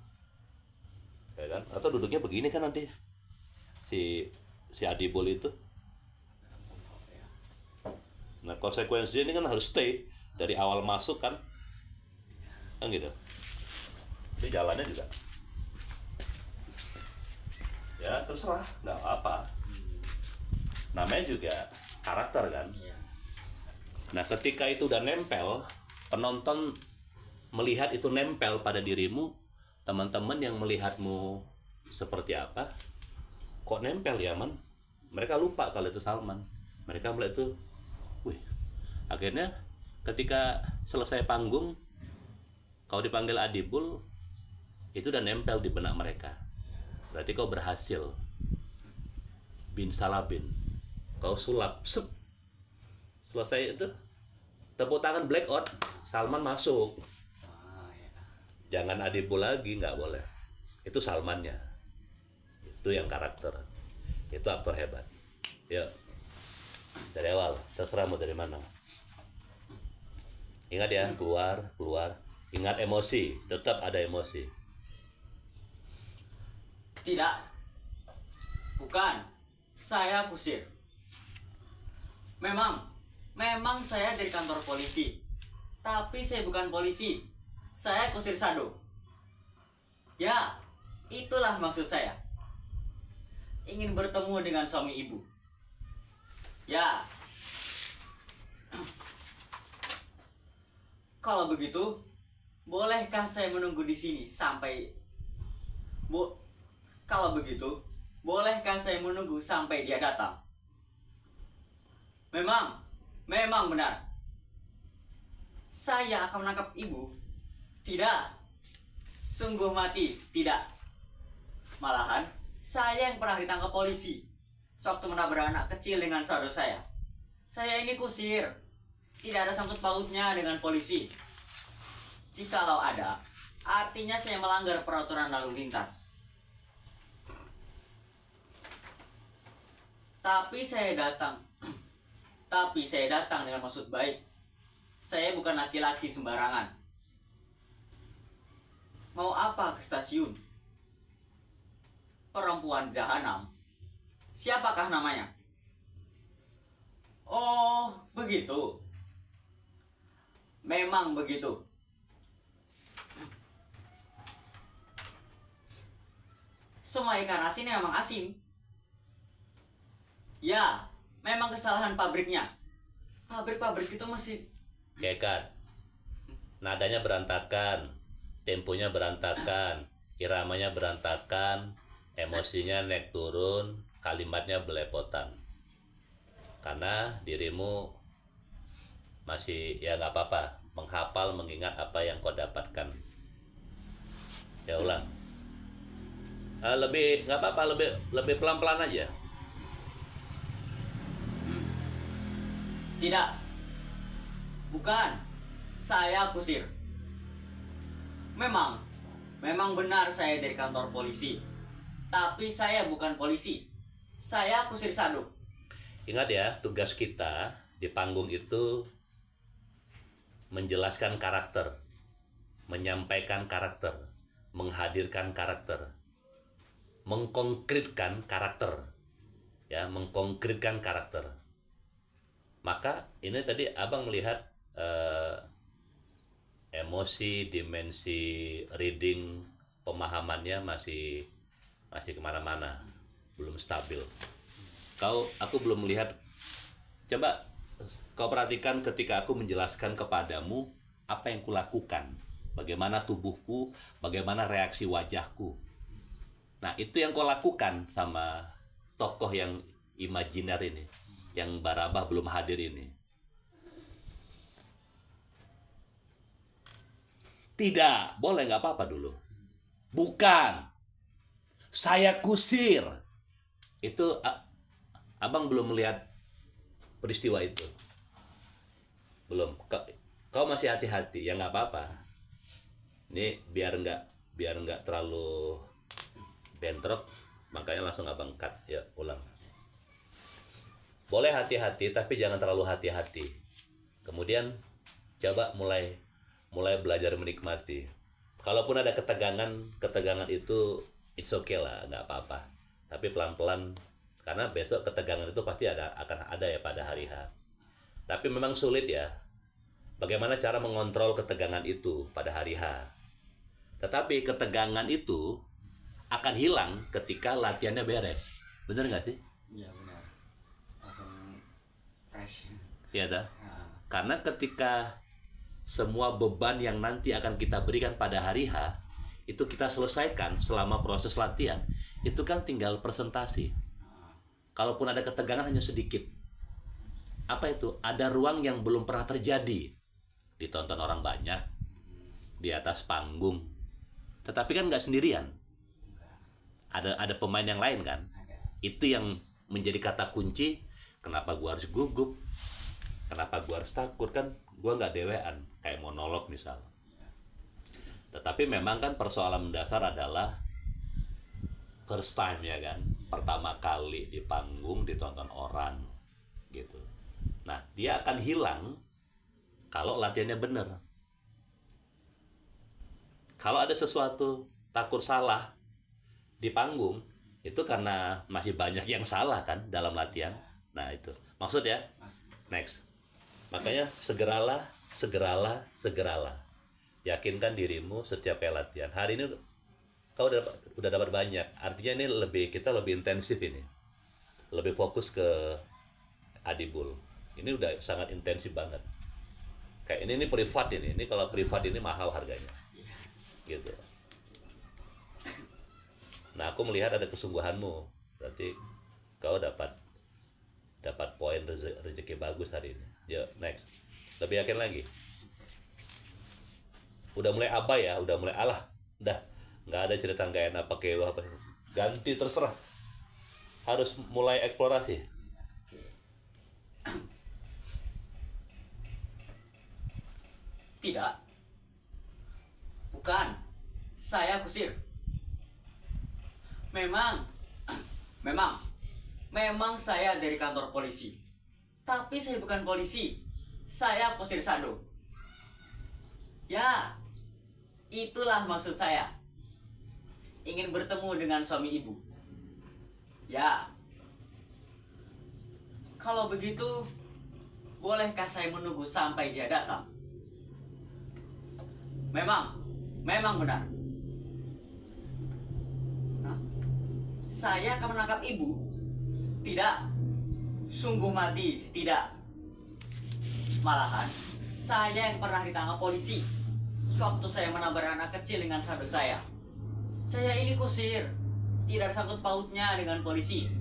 [SPEAKER 2] ya kan? Atau duduknya begini kan nanti si Adibul itu. Nah konsekuensinya ini kan harus stay dari awal masuk kan gitu. Ini jalannya juga ya terserah, nggak apa, namanya juga karakter kan.
[SPEAKER 1] Iya.
[SPEAKER 2] Nah ketika itu udah nempel, penonton melihat itu nempel pada dirimu, teman-teman yang melihatmu seperti apa, kok nempel ya man, mereka lupa kalau itu Salman. Mereka melihat itu, wih, akhirnya ketika selesai panggung, kau dipanggil Adibul, itu udah nempel di benak mereka. Berarti kau berhasil. Bin Salabin, kau sulap, sup. Selesai itu, tepuk tangan blackout, Salman masuk. Jangan Adibul lagi, nggak boleh. Itu Salmannya. Itu yang karakter. Itu aktor hebat. Yuk. Dari awal, terserah mau dari mana. Ingat ya, keluar. Ingat emosi, tetap ada emosi.
[SPEAKER 1] Tidak. Bukan. Saya kusir. Memang saya dari kantor polisi. Tapi saya bukan polisi. Saya kusir Sado. Ya, itulah maksud saya. Ingin bertemu dengan suami ibu. Ya. Kalau begitu, bolehkah saya menunggu di sini sampai Kalau begitu, bolehkah saya menunggu sampai dia datang? Memang benar. Saya akan menangkap ibu. Tidak. Sungguh mati, tidak. Malahan, saya yang pernah ditangkap polisi sewaktu menabrak anak kecil dengan saudara saya. Saya ini kusir. Tidak ada sangkut pautnya dengan polisi. Jikalau ada, artinya saya melanggar peraturan lalu lintas. Tapi saya datang dengan maksud baik. Saya bukan laki-laki sembarangan. Mau apa ke stasiun? Perempuan jahanam. Siapakah namanya? Oh, begitu. Memang begitu. Semua ikan asin memang asin. Ya, memang kesalahan pabriknya. Pabrik-pabrik itu masih...
[SPEAKER 2] Kan, nadanya berantakan, temponya berantakan, iramanya berantakan, emosinya naik turun, kalimatnya belepotan. Karena dirimu masih ya nggak apa-apa, menghafal, mengingat apa yang kau dapatkan. Ya ulang. Lebih nggak apa-apa, lebih pelan-pelan aja.
[SPEAKER 1] Tidak. Bukan. Saya kusir. Memang benar saya dari kantor polisi. Tapi saya bukan polisi. Saya kusir Sado.
[SPEAKER 2] Ingat ya, tugas kita di panggung itu menjelaskan karakter, menyampaikan karakter, menghadirkan karakter, mengkonkretkan karakter. Ya, mengkonkretkan karakter. Maka ini tadi abang melihat emosi, dimensi reading, pemahamannya masih kemana-mana, belum stabil. Aku belum melihat. Coba kau perhatikan ketika aku menjelaskan kepadamu apa yang kulakukan, bagaimana tubuhku, bagaimana reaksi wajahku. Nah itu yang kau lakukan sama tokoh yang imajiner ini, yang Barabah belum hadir ini. Tidak, boleh nggak apa-apa dulu. Bukan, saya kusir. Itu Abang belum melihat peristiwa itu. Belum. Kau masih hati-hati, ya nggak apa-apa. Ini biar nggak terlalu bentrok, makanya langsung abang cut. Ya, ulang. Boleh hati-hati, tapi jangan terlalu hati-hati. Kemudian coba mulai belajar menikmati. Kalaupun ada ketegangan itu it's okay lah, nggak apa-apa. Tapi pelan-pelan, karena besok ketegangan itu pasti akan ada ya pada hari H. Tapi memang sulit ya. Bagaimana cara mengontrol ketegangan itu pada hari H? Tetapi ketegangan itu akan hilang ketika latihannya beres. Bener nggak sih?
[SPEAKER 1] Iya benar. Langsung fresh.
[SPEAKER 2] Iya dah.
[SPEAKER 1] Nah,
[SPEAKER 2] Karena ketika semua beban yang nanti akan kita berikan pada hari H itu kita selesaikan selama proses latihan, itu kan tinggal presentasi. Kalaupun ada ketegangan hanya sedikit. Apa itu? Ada ruang yang belum pernah terjadi. Ditonton orang banyak, di atas panggung. Tetapi kan nggak sendirian. Ada pemain yang lain kan. Itu yang menjadi kata kunci. Kenapa gua harus gugup? Kenapa gua harus takut? Kan gua nggak dewean, kayak monolog misal. Tetapi memang kan persoalan mendasar adalah first time ya kan, pertama kali di panggung ditonton orang gitu. Nah, dia akan hilang kalau latihannya bener. Kalau ada sesuatu takut salah di panggung, itu karena masih banyak yang salah kan dalam latihan. Nah itu maksud ya. Next. Makanya segeralah. Yakinkan dirimu setiap kali latihan. Hari ini kau udah dapat banyak. Artinya ini kita lebih intensif ini. Lebih fokus ke Adibul. Ini udah sangat intensif banget. Kayak ini privat ini. Ini kalau privat ini mahal harganya. Gitu. Nah, aku melihat ada kesungguhanmu. Berarti kau dapat poin rezeki bagus hari ini. Yuk, next. Lebih yakin lagi. Udah mulai abai ya, udah mulai alah. Udah, nggak ada cerita nggak enak pakai apa. Ganti terserah. Harus mulai eksplorasi.
[SPEAKER 1] tidak. Bukan. Saya kusir. Memang saya dari kantor polisi. Tapi saya bukan polisi. Saya kusir Sado. Ya, itulah maksud saya. Ingin bertemu dengan suami ibu. Ya. Kalau begitu, bolehkah saya menunggu sampai dia datang? Memang benar. Hah? Saya akan menangkap ibu? Tidak. Sungguh mati, tidak. Malahan, saya yang pernah ditangkap polisi sewaktu saya menabrak anak kecil dengan sado saya. Saya ini kusir, tidak sangkut pautnya dengan polisi.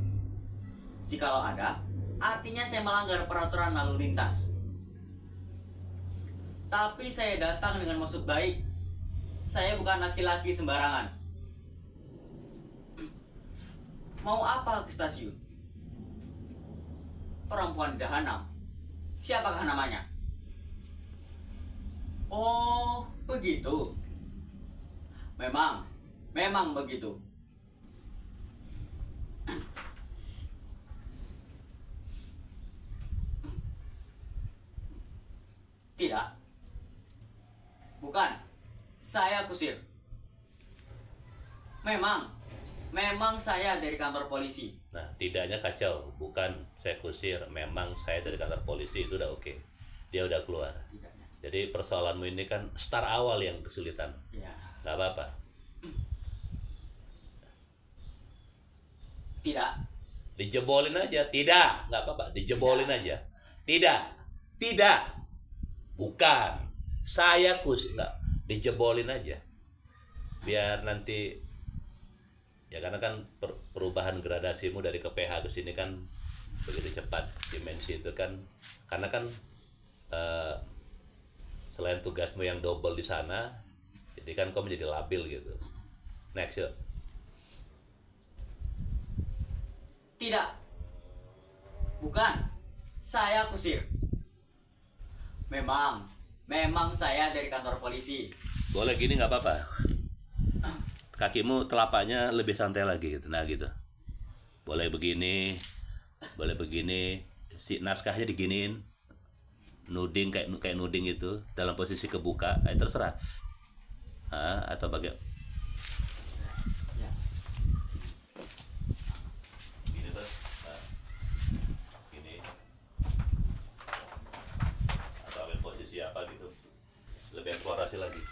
[SPEAKER 1] Jikalau ada, artinya saya melanggar peraturan lalu lintas. Tapi saya datang dengan maksud baik. Saya bukan laki-laki sembarangan. Mau apa ke stasiun? Perempuan jahanam. Siapakah namanya? Oh, begitu. Memang begitu. Tidak. Bukan. Saya kusir. Memang saya dari kantor polisi.
[SPEAKER 2] Nah, tidaknya kacau. Bukan saya kusir, memang saya dari kantor polisi, itu udah oke. Dia udah keluar.
[SPEAKER 1] Tidaknya.
[SPEAKER 2] Jadi persoalanmu ini kan start awal yang kesulitan.
[SPEAKER 1] Ya.
[SPEAKER 2] Gak apa-apa.
[SPEAKER 1] Tidak.
[SPEAKER 2] Dijebolin aja. Tidak. Gak apa-apa. Dijebolin aja. Tidak. Bukan. Saya kusir. Nggak. Dijebolin aja. Biar nanti ya karena kan perubahan gradasimu dari ke PH ke sini kan begitu cepat. Dimensi itu kan karena kan selain tugasmu yang double di sana, jadi kan kau menjadi labil gitu. Next yuk.
[SPEAKER 1] Tidak. Bukan, saya kusir. Memang saya dari kantor polisi.
[SPEAKER 2] Boleh gini nggak apa-apa. Kakimu telapaknya lebih santai lagi gitu. Nah gitu. Boleh begini, boleh begini. Si naskahnya diginiin, nuding kayak nuding itu dalam posisi kebuka. Terserah. Atau bagian
[SPEAKER 1] Ya.
[SPEAKER 2] gini tuh. Gini. Atau ambil posisi apa gitu. Lebih eksplorasi lagi.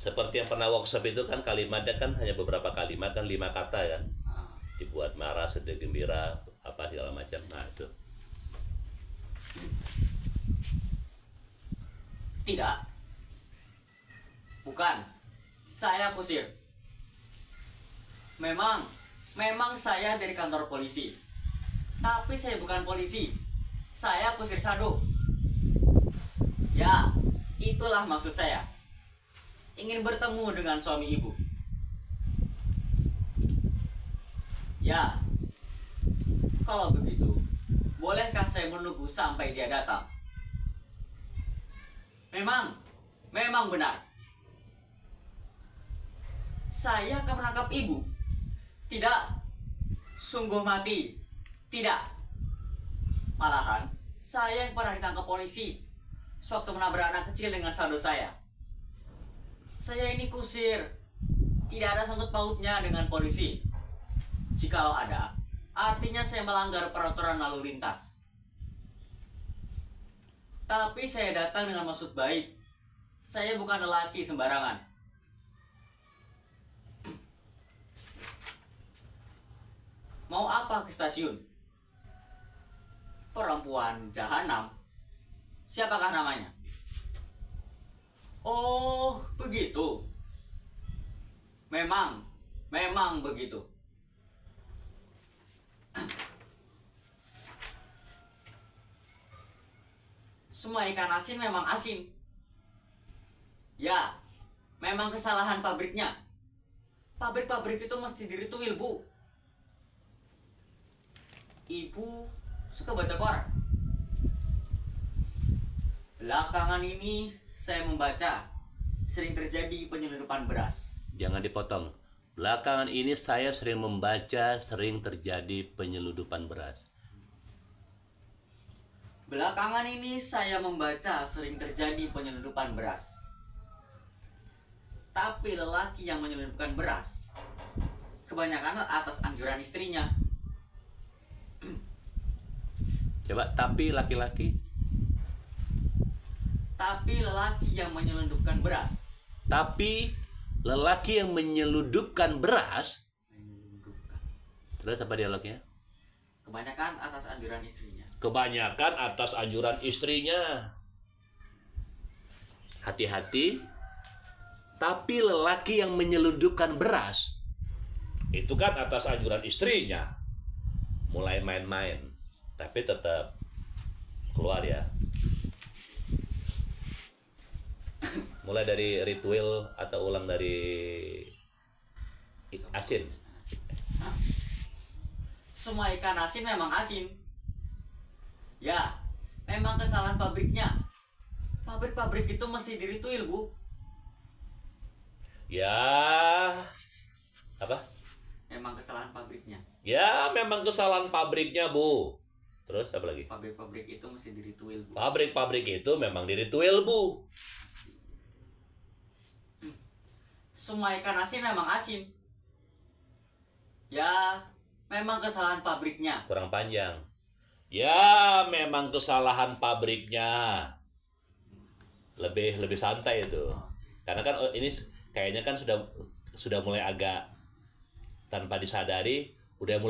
[SPEAKER 2] Seperti yang pernah workshop itu kan kalimatnya kan hanya beberapa kalimat kan 5 kata kan, dibuat marah, sedih, gembira, apa segala macam. Nah itu
[SPEAKER 1] Tidak. Bukan. Saya kusir. Memang saya dari kantor polisi. Tapi saya bukan polisi. Saya kusir sado. Ya, itulah maksud saya. Ingin bertemu dengan suami ibu. Ya, kalau begitu, bolehkah saya menunggu sampai dia datang? Memang benar. Saya akan menangkap ibu. Tidak. Sungguh mati. Tidak. Malahan, saya yang pernah ditangkap polisi sewaktu menabrak anak kecil dengan sando saya. Saya ini kusir. Tidak ada sangkut pautnya dengan polisi. Jikalau ada, artinya saya melanggar peraturan lalu lintas. Tapi saya datang dengan maksud baik. Saya bukan lelaki sembarangan. Mau apa ke stasiun? Perempuan jahanam. Siapakah namanya? Oh, begitu. Memang begitu. Semua ikan asin memang asin. Ya, memang kesalahan pabriknya. Pabrik-pabrik itu mesti dirituil, Bu. Ibu suka baca koran. Belakangan ini saya membaca sering terjadi penyelundupan beras.
[SPEAKER 2] jangan dipotong. Belakangan ini saya sering membaca sering terjadi penyelundupan beras.
[SPEAKER 1] Belakangan ini saya membaca sering terjadi penyelundupan beras. Tapi lelaki yang menyelundupkan beras kebanyakan atas anjuran istrinya.
[SPEAKER 2] Coba, tapi laki-laki.
[SPEAKER 1] Tapi lelaki yang menyelundupkan beras.
[SPEAKER 2] Tapi lelaki yang menyelundupkan beras.
[SPEAKER 1] Menyelundupkan.
[SPEAKER 2] Terus apa dialognya?
[SPEAKER 1] Kebanyakan atas anjuran istrinya.
[SPEAKER 2] Kebanyakan atas anjuran istrinya. Hati-hati. Tapi lelaki yang menyelundupkan beras itu kan atas anjuran istrinya. Mulai main-main. Tapi tetap keluar ya. Mulai dari ritual atau ulang dari asin.
[SPEAKER 1] Semua ikan asin memang asin. Ya, memang kesalahan pabriknya. Pabrik-pabrik itu mesti dirituil, Bu.
[SPEAKER 2] Ya, apa?
[SPEAKER 1] Memang kesalahan pabriknya.
[SPEAKER 2] Ya, memang kesalahan pabriknya, Bu. Terus apa lagi?
[SPEAKER 1] Pabrik-pabrik itu mesti dirituil, Bu.
[SPEAKER 2] Pabrik-pabrik itu memang dirituil, Bu.
[SPEAKER 1] Semua ikan asin memang asin. Ya, memang kesalahan pabriknya.
[SPEAKER 2] Kurang panjang. Ya, memang kesalahan pabriknya. Lebih santai itu. Karena kan ini kayaknya kan sudah mulai agak tanpa disadari udah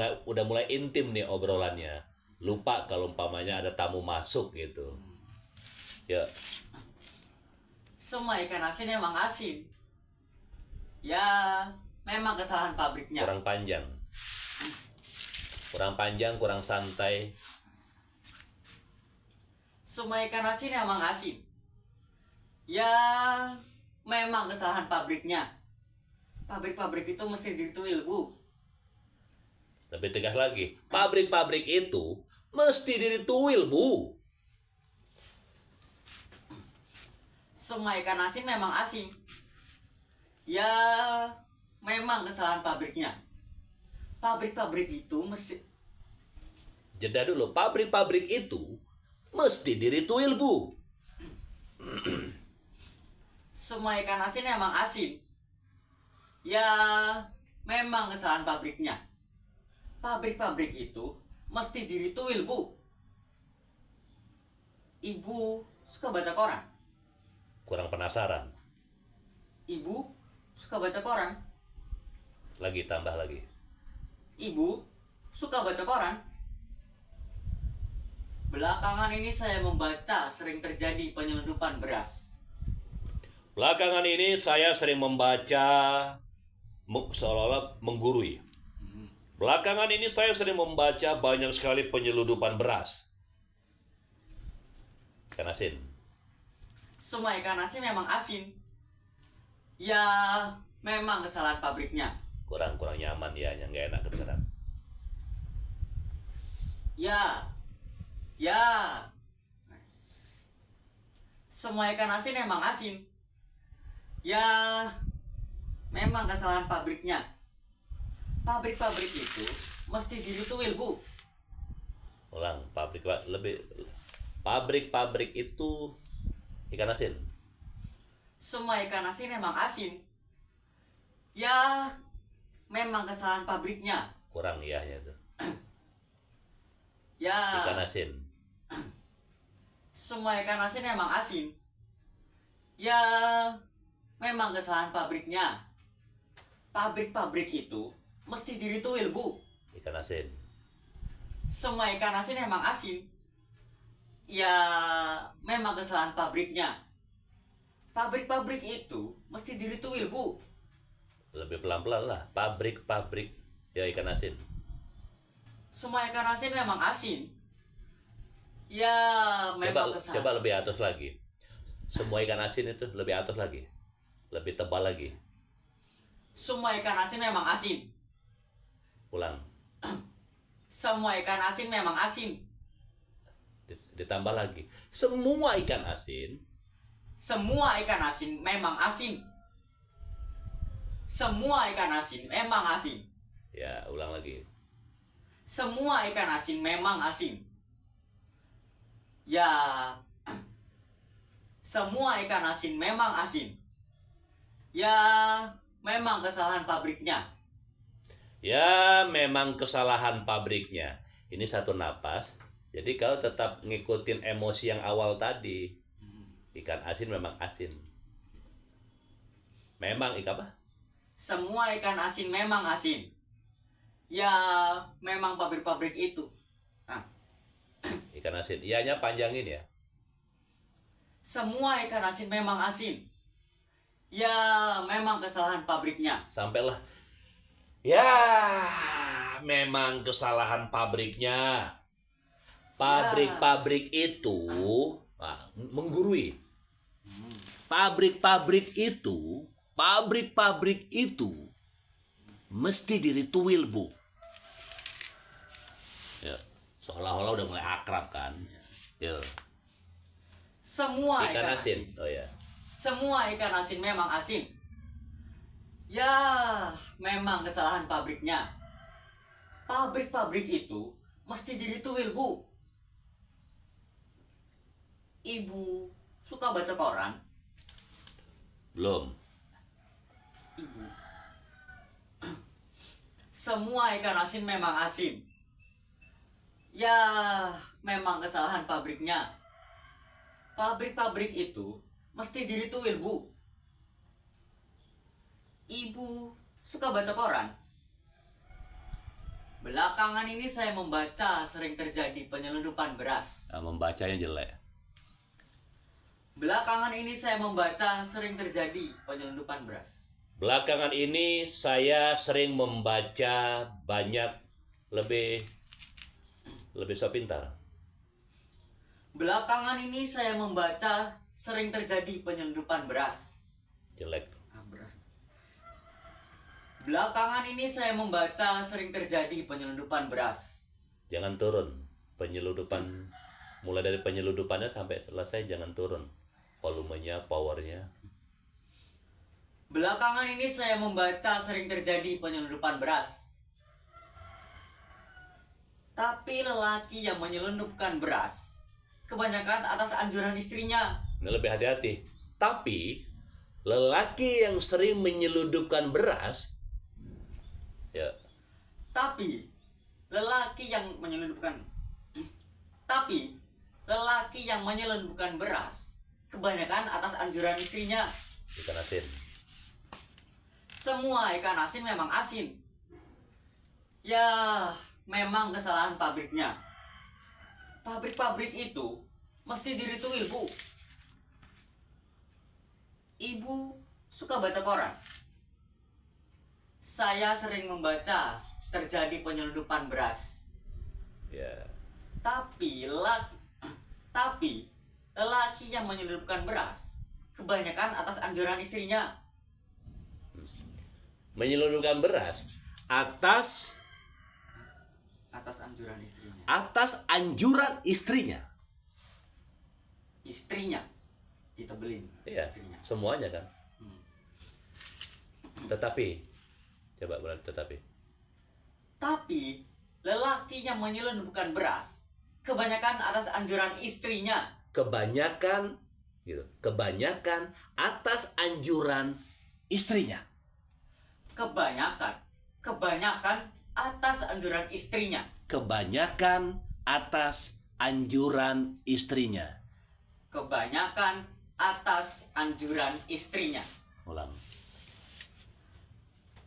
[SPEAKER 2] mulai intim nih obrolannya. Lupa kalau umpamanya ada tamu masuk gitu. Ya,
[SPEAKER 1] Semua ikan asin memang asin. Ya, memang kesalahan pabriknya.
[SPEAKER 2] kurang panjang. Kurang panjang, kurang santai.
[SPEAKER 1] Semua ikan asin memang asin. Ya, memang kesalahan pabriknya. Pabrik-pabrik itu mesti dituil, Bu.
[SPEAKER 2] Lebih tegas lagi, pabrik-pabrik itu mesti dirituil, Bu.
[SPEAKER 1] Semua ikan asin memang asin. Ya, memang kesalahan pabriknya. Pabrik-pabrik itu mesti...
[SPEAKER 2] Jeda dulu, pabrik-pabrik itu mesti dirituil, Bu.
[SPEAKER 1] Semua ikan asin memang asin. Ya, memang kesalahan pabriknya. Pabrik-pabrik itu mesti dirituil, Bu. Ibu suka baca koran.
[SPEAKER 2] Kurang penasaran.
[SPEAKER 1] Ibu suka baca koran.
[SPEAKER 2] Lagi, tambah lagi.
[SPEAKER 1] Ibu suka baca koran. Belakangan ini saya membaca sering terjadi penyelundupan beras.
[SPEAKER 2] Belakangan ini saya sering membaca seolah-olah menggurui. Belakangan ini saya sering membaca banyak sekali penyelundupan beras. Ikan asin.
[SPEAKER 1] Semua ikan asin memang asin. Ya, memang kesalahan pabriknya.
[SPEAKER 2] Kurang nyaman ya, yang nggak enak kedengeran.
[SPEAKER 1] Ya, semua ikan asin memang asin. Ya, memang kesalahan pabriknya. Pabrik-pabrik itu mesti dirituil, Bu.
[SPEAKER 2] Ulang, pabrik-pabrik itu ikan asin.
[SPEAKER 1] Semua ikan asin memang asin. Ya, memang kesalahan pabriknya.
[SPEAKER 2] Kurang iyahnya tuh.
[SPEAKER 1] Ya,
[SPEAKER 2] Ikan asin.
[SPEAKER 1] semua ikan asin memang asin. Ya, memang kesalahan pabriknya. Pabrik-pabrik itu mesti dirituil, Bu.
[SPEAKER 2] Ikan asin.
[SPEAKER 1] Semua ikan asin memang asin. Ya, memang kesalahan pabriknya. Pabrik-pabrik itu mesti dirituil, Bu.
[SPEAKER 2] Lebih pelan-pelan lah. Pabrik-pabrik ya ikan asin.
[SPEAKER 1] Semua ikan asin memang asin. Ya, memang kesalahan.
[SPEAKER 2] Coba lebih atas lagi. Semua ikan asin itu lebih atas lagi. Lebih tebal lagi.
[SPEAKER 1] Semua ikan asin memang asin.
[SPEAKER 2] Ulang.
[SPEAKER 1] Semua ikan asin memang asin.
[SPEAKER 2] Ditambah lagi. Semua ikan asin.
[SPEAKER 1] Semua ikan asin memang asin. Semua ikan asin memang asin.
[SPEAKER 2] Ya, ulang lagi.
[SPEAKER 1] Semua ikan asin memang asin. Ya, semua ikan asin memang asin. Ya, memang kesalahan pabriknya.
[SPEAKER 2] Ya, memang kesalahan pabriknya. Ini satu napas. Jadi kau tetap ngikutin emosi yang awal tadi. Ikan asin memang asin. Memang ikan apa?
[SPEAKER 1] Semua ikan asin memang asin. Ya, memang pabrik-pabrik itu.
[SPEAKER 2] Ikan asin. Ianya panjangin ya.
[SPEAKER 1] Semua ikan asin memang asin. Ya, memang kesalahan pabriknya.
[SPEAKER 2] Sampailah. Ya, memang kesalahan pabriknya. Pabrik-pabrik itu menggurui. Pabrik-pabrik itu mesti dirituil, Bu. Ya, seolah-olah udah mulai akrab kan. Ya.
[SPEAKER 1] Semua
[SPEAKER 2] Ikan asin. Oh ya.
[SPEAKER 1] Semua ikan asin memang asin. Ya, memang kesalahan pabriknya. Pabrik-pabrik itu mesti dirituil, Bu. Ibu suka baca koran?
[SPEAKER 2] Belum.
[SPEAKER 1] Ibu. Semua ikan asin memang asin. Ya, memang kesalahan pabriknya. Pabrik-pabrik itu mesti dirituil, Bu. Ibu suka baca koran? Belakangan ini saya membaca sering terjadi penyelundupan beras.
[SPEAKER 2] Membacanya jelek.
[SPEAKER 1] Belakangan ini saya membaca sering terjadi penyelundupan beras.
[SPEAKER 2] Belakangan ini saya sering membaca banyak lebih so pintar.
[SPEAKER 1] Belakangan ini saya membaca sering terjadi penyelundupan beras.
[SPEAKER 2] Jelek.
[SPEAKER 1] Belakangan ini saya membaca sering terjadi penyelundupan beras.
[SPEAKER 2] Jangan turun. Penyeludupan, mulai dari penyeludupannya sampai selesai jangan turun. Volumenya, powernya.
[SPEAKER 1] Belakangan ini saya membaca sering terjadi penyelundupan beras. Tapi lelaki yang menyelundupkan beras kebanyakan atas anjuran istrinya.
[SPEAKER 2] Ini lebih hati-hati. Tapi lelaki yang sering menyeludupkan beras, ya,
[SPEAKER 1] Tapi lelaki yang menyelundupkan beras kebanyakan atas anjuran istrinya.
[SPEAKER 2] ikan asin.
[SPEAKER 1] Semua ikan asin memang asin. Ya, memang kesalahan pabriknya. Pabrik-pabrik itu mesti dirituil, Bu. Ibu suka baca koran. Saya sering membaca terjadi penyelundupan beras.
[SPEAKER 2] Ya,
[SPEAKER 1] Tapi lelaki yang menyelundupkan beras kebanyakan atas anjuran istrinya.
[SPEAKER 2] menyeludupkan beras atas
[SPEAKER 1] Atas anjuran istrinya.
[SPEAKER 2] anjuran istrinya.
[SPEAKER 1] Istrinya ditebelin.
[SPEAKER 2] Iya,
[SPEAKER 1] Istrinya.
[SPEAKER 2] semuanya kan. Tetapi, coba berarti tetapi.
[SPEAKER 1] Tapi lelaki yang menyelundupkan beras kebanyakan atas anjuran istrinya.
[SPEAKER 2] Kebanyakan, gitu. Kebanyakan atas anjuran istrinya.
[SPEAKER 1] Kebanyakan atas anjuran istrinya.
[SPEAKER 2] Kebanyakan atas anjuran istrinya.
[SPEAKER 1] Kebanyakan atas anjuran istrinya.
[SPEAKER 2] Ulang.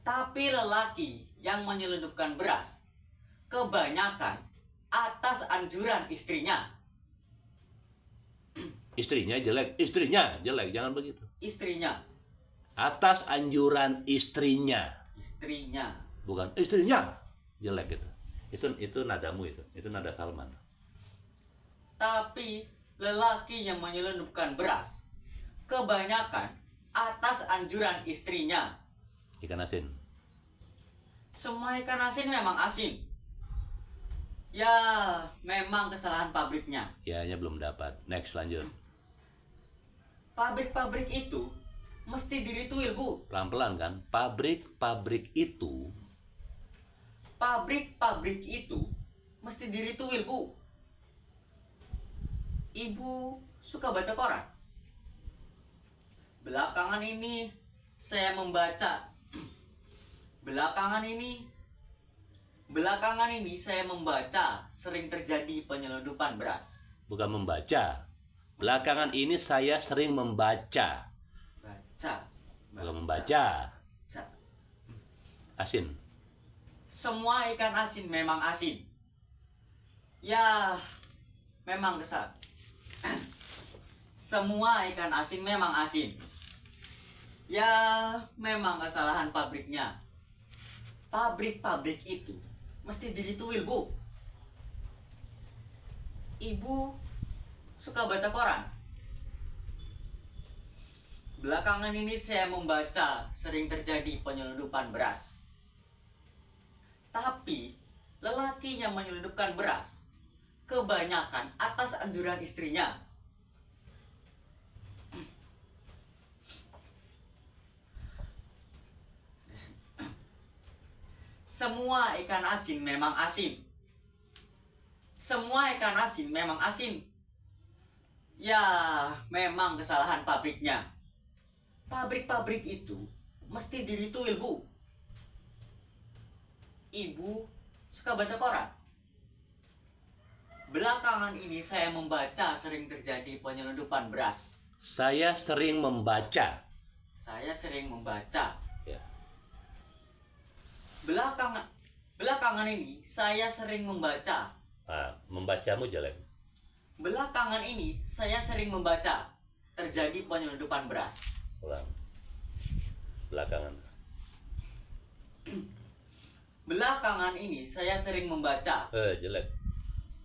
[SPEAKER 1] Tapi lelaki yang menyelundupkan beras kebanyakan atas anjuran istrinya.
[SPEAKER 2] Istrinya jelek, jangan begitu.
[SPEAKER 1] Istrinya.
[SPEAKER 2] Atas anjuran istrinya.
[SPEAKER 1] Istrinya.
[SPEAKER 2] Bukan istrinya jelek gitu. Itu nadamu itu nada Salman.
[SPEAKER 1] Tapi lelaki yang menyelundupkan beras kebanyakan atas anjuran istrinya.
[SPEAKER 2] Ikan asin.
[SPEAKER 1] Semua ikan asin memang asin. Ya, memang kesalahan pabriknya.
[SPEAKER 2] Ya, hanya belum dapat. Next, lanjut.
[SPEAKER 1] Pabrik-pabrik itu mesti dirituil, Bu.
[SPEAKER 2] Pelan-pelan kan. Pabrik-pabrik itu
[SPEAKER 1] Mesti dirituil, Bu. Ibu suka baca koran. Belakangan ini saya membaca sering terjadi penyelundupan beras.
[SPEAKER 2] bukan membaca. Belakangan ini saya sering membaca. Bukan membaca. Asin.
[SPEAKER 1] Semua ikan asin memang asin. Ya, memang kesal. Semua ikan asin memang asin. Ya, memang kesalahan pabriknya. Pabrik-pabrik itu mesti dirituil, Bu. Ibu suka baca koran. Belakangan ini saya membaca sering terjadi penyelundupan beras. Tapi lelaki yang menyelundupkan beras kebanyakan atas anjuran istrinya. Semua ikan asin memang asin. Semua ikan asin memang asin. Ya, memang kesalahan pabriknya. Pabrik-pabrik itu mesti dirituil, Bu. Ibu suka baca koran. Belakangan ini saya membaca sering terjadi penyelundupan beras.
[SPEAKER 2] Saya sering membaca. Ya.
[SPEAKER 1] Belakangan ini saya sering membaca.
[SPEAKER 2] Membacamu jelek.
[SPEAKER 1] Belakangan ini saya sering membaca terjadi penyelundupan beras.
[SPEAKER 2] Ulang. Belakangan.
[SPEAKER 1] Belakangan ini saya sering membaca.
[SPEAKER 2] Jelek.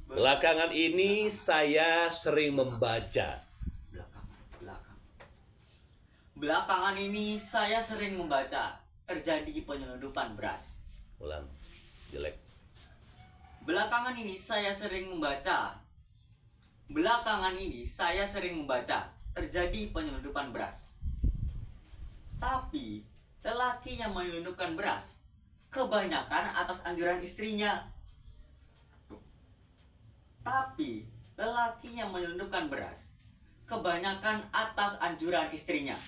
[SPEAKER 2] Belakangan ini saya sering membaca.
[SPEAKER 1] Belakangan ini saya sering membaca terjadi penyelundupan beras.
[SPEAKER 2] Ulang. Jelek.
[SPEAKER 1] Belakangan ini saya sering membaca terjadi penyelundupan beras. Tapi lelaki yang menyelundupkan beras kebanyakan atas anjuran istrinya. Tapi lelaki yang menyelundupkan beras kebanyakan atas anjuran istrinya.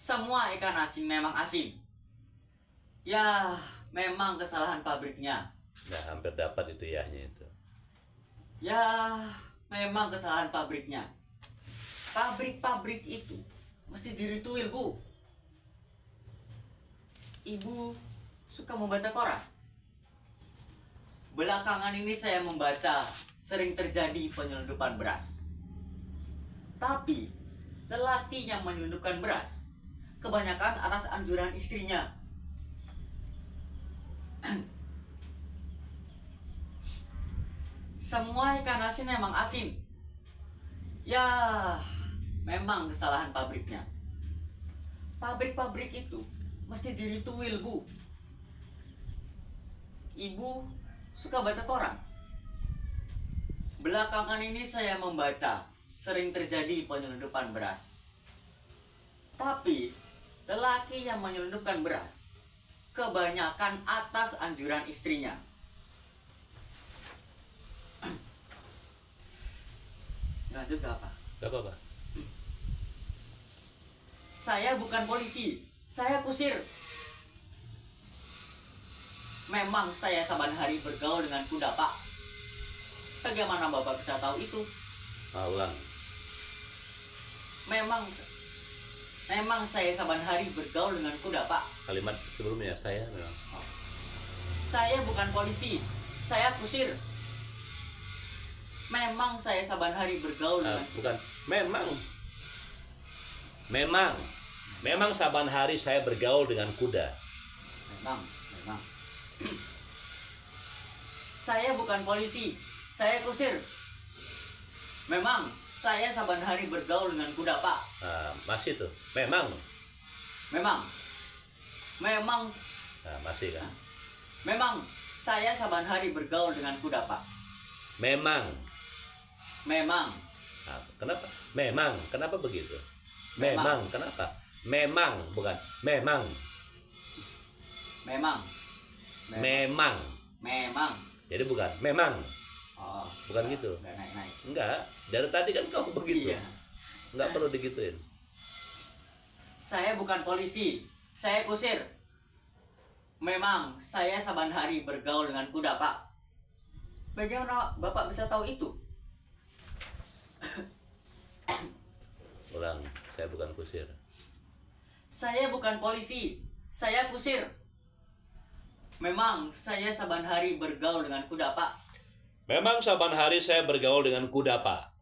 [SPEAKER 1] Semua ikan asin memang asin. Ya, memang kesalahan pabriknya.
[SPEAKER 2] Nah, hampir dapat itu yahnya itu.
[SPEAKER 1] Ya, memang kesalahan pabriknya. Pabrik-pabrik itu mesti dirituil, Bu. Ibu suka membaca koran. Belakangan ini saya membaca sering terjadi penyelundupan beras. Tapi lelaki yang menyelundupkan beras kebanyakan atas anjuran istrinya. Semua ikan asin memang asin. Ya, memang kesalahan pabriknya. Pabrik-pabrik itu mesti dirituil, Bu. Ibu suka baca koran. Belakangan ini saya membaca sering terjadi penyelundupan beras. Tapi lelaki yang menyelundupkan beras kebanyakan atas anjuran istrinya. Lanjut ke apa?
[SPEAKER 2] Gak apa-apa.
[SPEAKER 1] Saya bukan polisi, saya kusir. Memang saya saban hari bergaul dengan kuda, Pak. Bagaimana Bapak bisa tahu itu?
[SPEAKER 2] Ulang.
[SPEAKER 1] Memang saya saban hari bergaul dengan kuda, Pak.
[SPEAKER 2] Kalimat sebelumnya saya memang.
[SPEAKER 1] Saya bukan polisi, saya kusir. Memang saya saban hari bergaul dengan
[SPEAKER 2] Bukan. Memang saban hari saya bergaul dengan kuda.
[SPEAKER 1] Memang. Saya bukan polisi, saya kusir. Memang saya saban hari bergaul dengan kuda, Pak.
[SPEAKER 2] Masih tuh. Memang. Masih kan.
[SPEAKER 1] Memang saya saban hari bergaul dengan kuda, Pak.
[SPEAKER 2] Memang.
[SPEAKER 1] Memang.
[SPEAKER 2] Kenapa? Memang. Kenapa begitu?
[SPEAKER 1] Memang.
[SPEAKER 2] Kenapa? Memang, bukan. Memang. Jadi bukan. Memang.
[SPEAKER 1] Oh,
[SPEAKER 2] Bukan gitu.
[SPEAKER 1] naik.
[SPEAKER 2] Enggak. Dari tadi kan kau begitu.
[SPEAKER 1] Iya.
[SPEAKER 2] Enggak perlu digituin.
[SPEAKER 1] Saya bukan polisi, saya kusir. Memang saya saban hari bergaul dengan kuda, Pak. Bagaimana Bapak bisa tahu itu?
[SPEAKER 2] Ulang. Saya bukan kusir.
[SPEAKER 1] Saya bukan polisi, saya kusir. Memang saya saban hari bergaul dengan kuda, Pak.
[SPEAKER 2] Memang saban hari saya bergaul dengan kuda, Pak.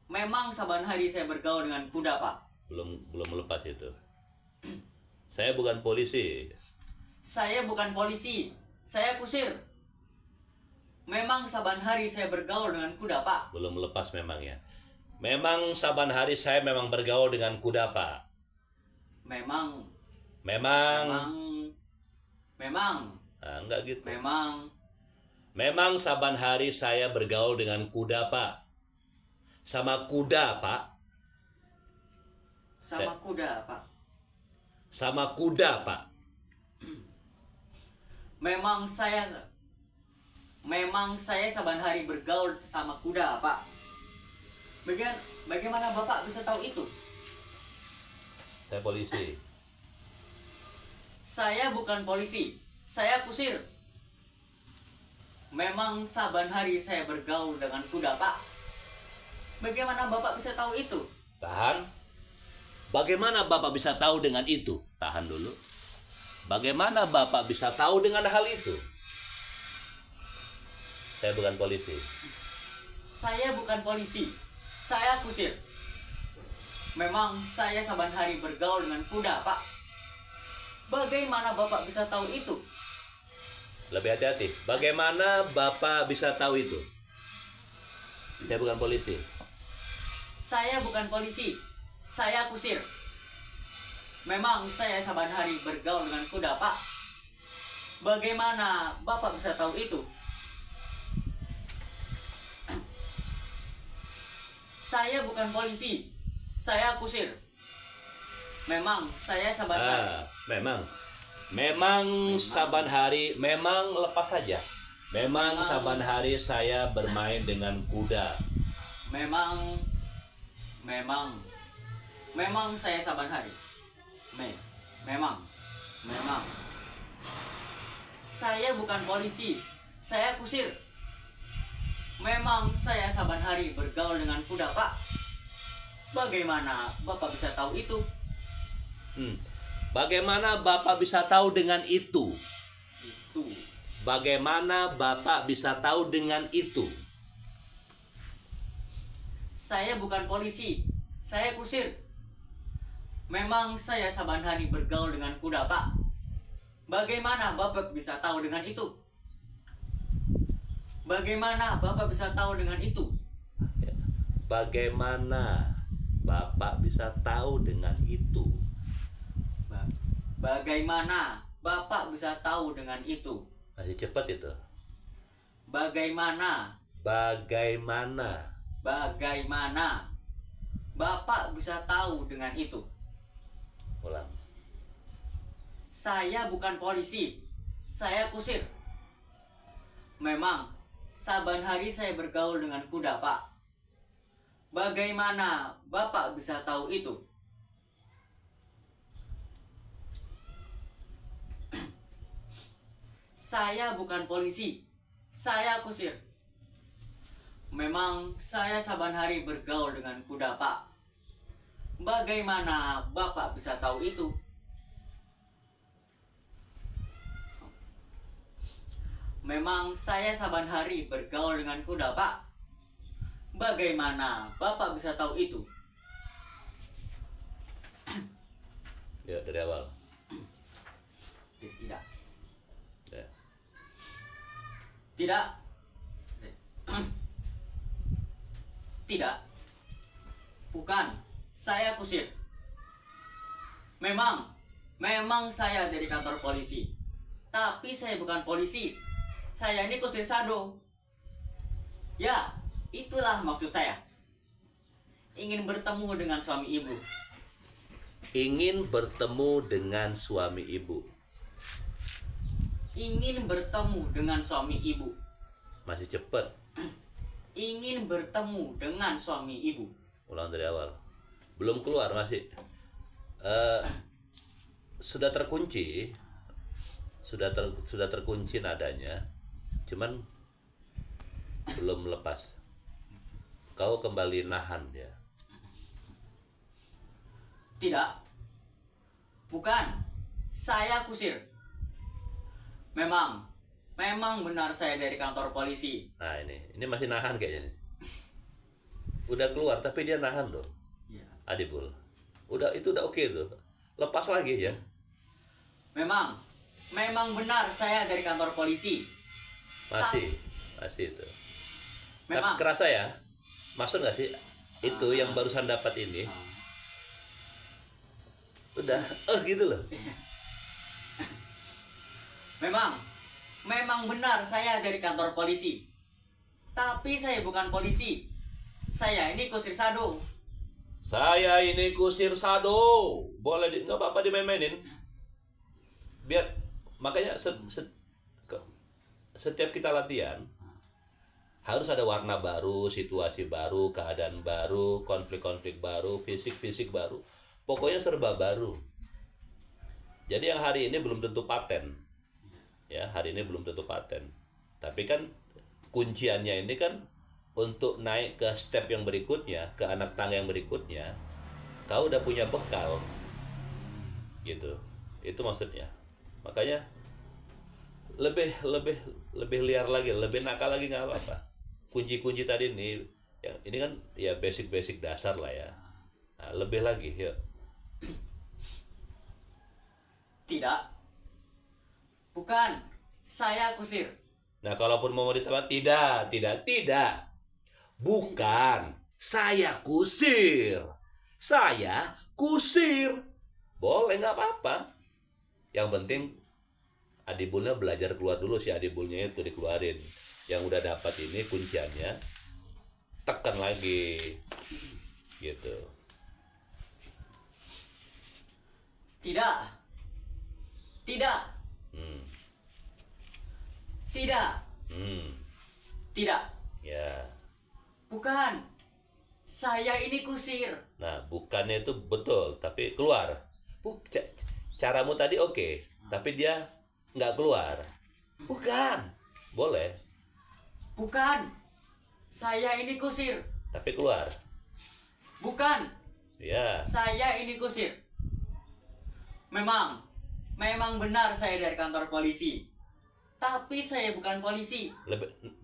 [SPEAKER 1] Memang saban hari saya bergaul dengan kuda, Pak.
[SPEAKER 2] Belum melepas itu. Saya bukan polisi.
[SPEAKER 1] Saya bukan polisi, saya kusir. Memang saban hari saya bergaul dengan kuda, Pak.
[SPEAKER 2] Belum melepas memangnya. Memang saban hari saya memang bergaul dengan kuda, Pak.
[SPEAKER 1] Memang.
[SPEAKER 2] Enggak gitu.
[SPEAKER 1] Memang
[SPEAKER 2] saban hari saya bergaul dengan kuda, Pak. Sama kuda, Pak.
[SPEAKER 1] sama kuda, Pak.
[SPEAKER 2] Sama kuda, Pak.
[SPEAKER 1] Memang saya saban hari bergaul sama kuda, Pak. Bagaimana Bapak bisa tahu itu?
[SPEAKER 2] Saya polisi.
[SPEAKER 1] Saya bukan polisi, saya kusir. Memang saban hari saya bergaul dengan kuda, Pak. Bagaimana Bapak bisa tahu itu?
[SPEAKER 2] Tahan. Bagaimana Bapak bisa tahu dengan itu? Tahan dulu. Bagaimana Bapak bisa tahu dengan hal itu? Saya bukan polisi.
[SPEAKER 1] Saya bukan polisi, saya kusir. Memang saya saban hari bergaul dengan kuda, Pak. Bagaimana Bapak bisa tahu itu?
[SPEAKER 2] Lebih hati-hati. Bagaimana Bapak bisa tahu itu? Saya bukan polisi.
[SPEAKER 1] Saya bukan polisi. Saya kusir. Memang saya saban hari bergaul dengan kuda, Pak. Bagaimana Bapak bisa tahu itu? Saya bukan polisi. Saya kusir. Memang saya saban hari.
[SPEAKER 2] Memang saban hari, memang lepas saja. Memang saban hari saya bermain dengan kuda.
[SPEAKER 1] Memang saya saban hari. Memang. Saya bukan polisi. Saya kusir. Memang saya saban hari bergaul dengan kuda, Pak. Bagaimana Bapak bisa tahu itu?
[SPEAKER 2] Bagaimana Bapak bisa tahu dengan itu?
[SPEAKER 1] Itu.
[SPEAKER 2] Bagaimana Bapak bisa tahu dengan itu?
[SPEAKER 1] Saya bukan polisi. Saya kusir. Memang saya saban hari bergaul dengan kuda, Pak. Bagaimana Bapak bisa tahu dengan itu? Bagaimana Bapak bisa tahu dengan itu?
[SPEAKER 2] Bagaimana Bapak bisa tahu dengan itu?
[SPEAKER 1] Bagaimana Bapak bisa tahu dengan itu?
[SPEAKER 2] Masih cepat itu.
[SPEAKER 1] Bagaimana Bapak bisa tahu dengan itu?
[SPEAKER 2] Ulang.
[SPEAKER 1] Saya bukan polisi. Saya kusir. Memang saban hari saya bergaul dengan kuda, Pak. Bagaimana Bapak bisa tahu itu? Saya bukan polisi. Saya kusir. Memang saya saban hari bergaul dengan kuda, Pak. Bagaimana Bapak bisa tahu itu? Memang saya saban hari bergaul dengan kuda, Pak. Bagaimana Bapak bisa tahu itu?
[SPEAKER 2] Ya, dari awal.
[SPEAKER 1] Tidak.
[SPEAKER 2] Ya.
[SPEAKER 1] Tidak. Tidak. Bukan. Saya kusir. Memang saya dari kantor polisi. Tapi saya bukan polisi. Saya ini kusir sado. Ya, itulah maksud saya. Ingin bertemu dengan suami ibu.
[SPEAKER 2] Ingin bertemu dengan suami ibu.
[SPEAKER 1] Ingin bertemu dengan suami ibu.
[SPEAKER 2] Masih cepat.
[SPEAKER 1] Ingin bertemu dengan suami ibu.
[SPEAKER 2] Ulang dari awal. Belum keluar masih. Sudah terkunci. Sudah terkunci nadanya. Cuman belum lepas. Kau kembali nahan ya.
[SPEAKER 1] Tidak. Bukan. Saya kusir. Memang benar saya dari kantor polisi.
[SPEAKER 2] Nah ini masih nahan kayaknya nih. Udah keluar tapi dia nahan loh.
[SPEAKER 1] Iya.
[SPEAKER 2] Adibul. Itu udah oke tuh. Lepas lagi ya.
[SPEAKER 1] Memang benar saya dari kantor polisi.
[SPEAKER 2] Masih itu.
[SPEAKER 1] Memang.
[SPEAKER 2] Tapi kerasa ya. Maksud nggak sih? Itu yang barusan dapat ini. Udah, gitu loh.
[SPEAKER 1] Memang benar saya dari kantor polisi. Tapi saya bukan polisi. Saya ini kusir sado.
[SPEAKER 2] Saya ini kusir sado. Boleh nggak apa-apa dimainin. Biar makanya setiap kita latihan harus ada warna baru, situasi baru, keadaan baru, konflik-konflik baru, fisik-fisik baru. Pokoknya serba baru. Jadi yang hari ini belum tentu paten. Ya, hari ini belum tentu paten. Tapi kan kunciannya ini kan untuk naik ke step yang berikutnya, ke anak tangga yang berikutnya, kau udah punya bekal. Gitu. Itu maksudnya. Makanya lebih liar lagi, lebih nakal lagi nggak apa-apa. Kunci-kunci tadi ini kan ya basic dasar lah ya. Nah, lebih lagi ya.
[SPEAKER 1] Tidak. Bukan. Saya kusir.
[SPEAKER 2] Nah, kalaupun mau ditambah tidak. Bukan. Saya kusir. Saya kusir. Boleh, nggak apa-apa. Yang penting adibulnya belajar keluar dulu, si adibulnya itu dikeluarin. Yang udah dapat ini kunciannya, tekan lagi. Gitu.
[SPEAKER 1] Tidak. Tidak. Tidak. Tidak.
[SPEAKER 2] Ya.
[SPEAKER 1] Bukan. Saya ini kusir.
[SPEAKER 2] Nah, bukannya itu betul, tapi keluar. Caramu tadi oke, tapi dia nggak keluar. Bukan. Boleh,
[SPEAKER 1] Bukan. Saya ini kusir.
[SPEAKER 2] tapi keluar.
[SPEAKER 1] Bukan.
[SPEAKER 2] Ya.
[SPEAKER 1] Saya ini kusir. Memang benar saya dari kantor polisi. Tapi saya bukan polisi.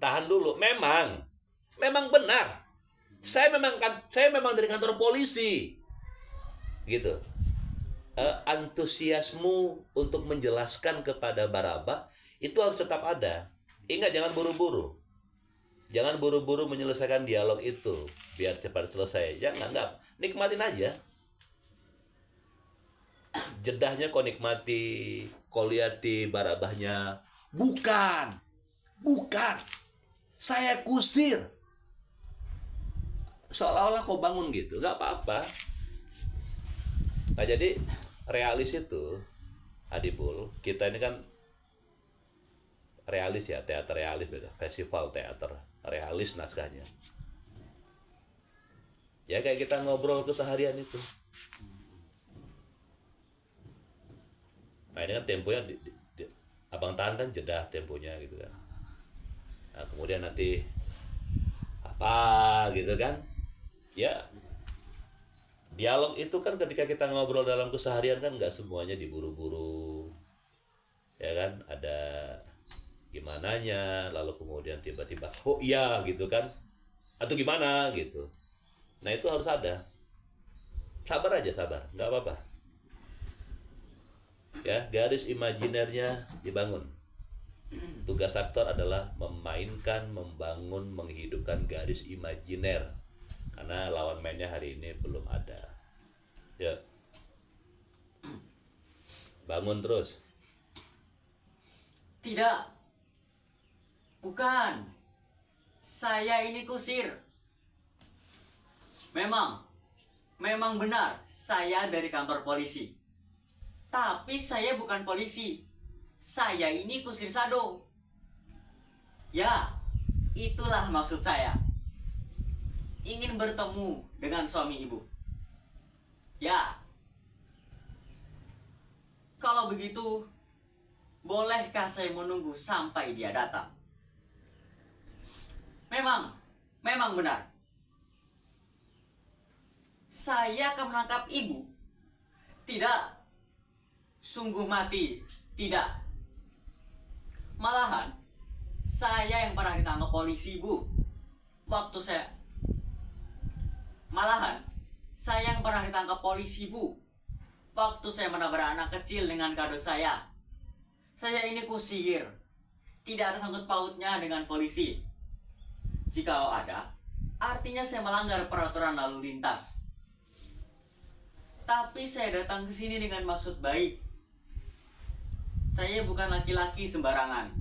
[SPEAKER 2] Tahan dulu. Memang benar. Saya memang dari kantor polisi. Gitu. Antusiasmu untuk menjelaskan kepada Baraba itu harus tetap ada. Ingat, jangan buru-buru. Jangan buru-buru menyelesaikan dialog itu biar cepat selesai. Jangan, enggak. Nikmatin aja. Jedahnya kau nikmati, kau lihat di Barabahnya. Bukan. Saya kusir. Seolah-olah kau bangun gitu. Enggak apa-apa. Nah, jadi realis itu, Adibul, kita ini kan realis ya, teater realis, festival teater realis naskahnya. Ya kayak kita ngobrol keseharian itu. Nah ini kan temponya Abang tahan kan jeda temponya gitu kan. Nah kemudian nanti apa gitu kan. Ya dialog itu kan ketika kita ngobrol dalam keseharian kan nggak semuanya diburu-buru. Ya kan, ada gimananya, lalu kemudian tiba-tiba oh iya gitu kan, atau gimana gitu. Nah itu harus ada. Sabar aja, sabar, nggak apa-apa. Ya, garis imajinernya dibangun. Tugas aktor adalah memainkan, membangun, menghidupkan garis imajiner. Karena lawan mainnya hari ini belum ada. Ya. Bangun terus.
[SPEAKER 1] Tidak. Bukan. Saya ini kusir. Memang benar saya dari kantor polisi. Tapi saya bukan polisi. Saya ini kusir sado. Ya, itulah maksud saya. Ingin bertemu dengan suami ibu. Ya. Kalau begitu, bolehkah saya menunggu sampai dia datang? Memang benar. Saya akan menangkap ibu. Tidak. Sungguh mati, tidak. Malahan, saya yang pernah ditangkap polisi, Bu. Malahan, saya yang pernah ditangkap polisi, Bu. Waktu saya menabrak anak kecil dengan kado saya. Saya ini kusir. Tidak ada sangkut pautnya dengan polisi. Jikalau ada, artinya saya melanggar peraturan lalu lintas. Tapi saya datang ke sini dengan maksud baik. Saya bukan laki-laki sembarangan.